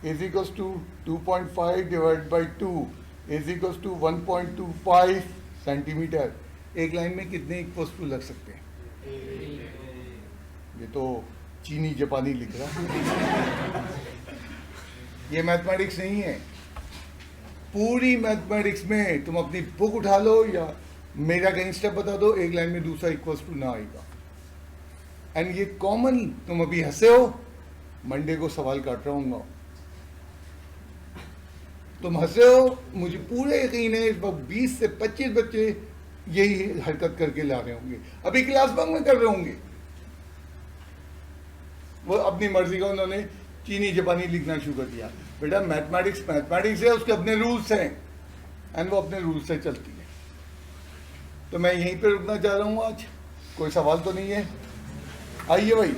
is equals to 2.5 divide by 2 is equals to 1.25 centimetre. एक लाइन में कितने इक्वल्स टू लग सकते हैं? ये तो चीनी जापानी लिख रहा है। ये मैथमेटिक्स नहीं है। पूरी मैथमेटिक्स में तुम अपनी बुक उठा लो या मेरा कहीं स्टेप बता दो, एक लाइन में दूसरा इक्वल्स टू ना आएगा। एंड ये कॉमन, तुम अभी हंसे हो, मंडे को सवाल काट रहा हूँ, तुम हंसे हो, मुझे पूरे यकीन है इस वक्त 20 से 25 बच्चे यही हरकत करके ला रहे होंगे, अभी क्लास बंक में कर रहे होंगे। वो अपनी मर्जी का उन्होंने चीनी जापानी लिखना शुरू कर दिया। बेटा मैथमेटिक्स है, उसके अपने रूल्स हैं। एंड वो अपने रूल से चलती है। तो मैं यहीं पे रुकना चाह रहा हूँ आज, कोई सवाल तो नहीं है? आइए भाई।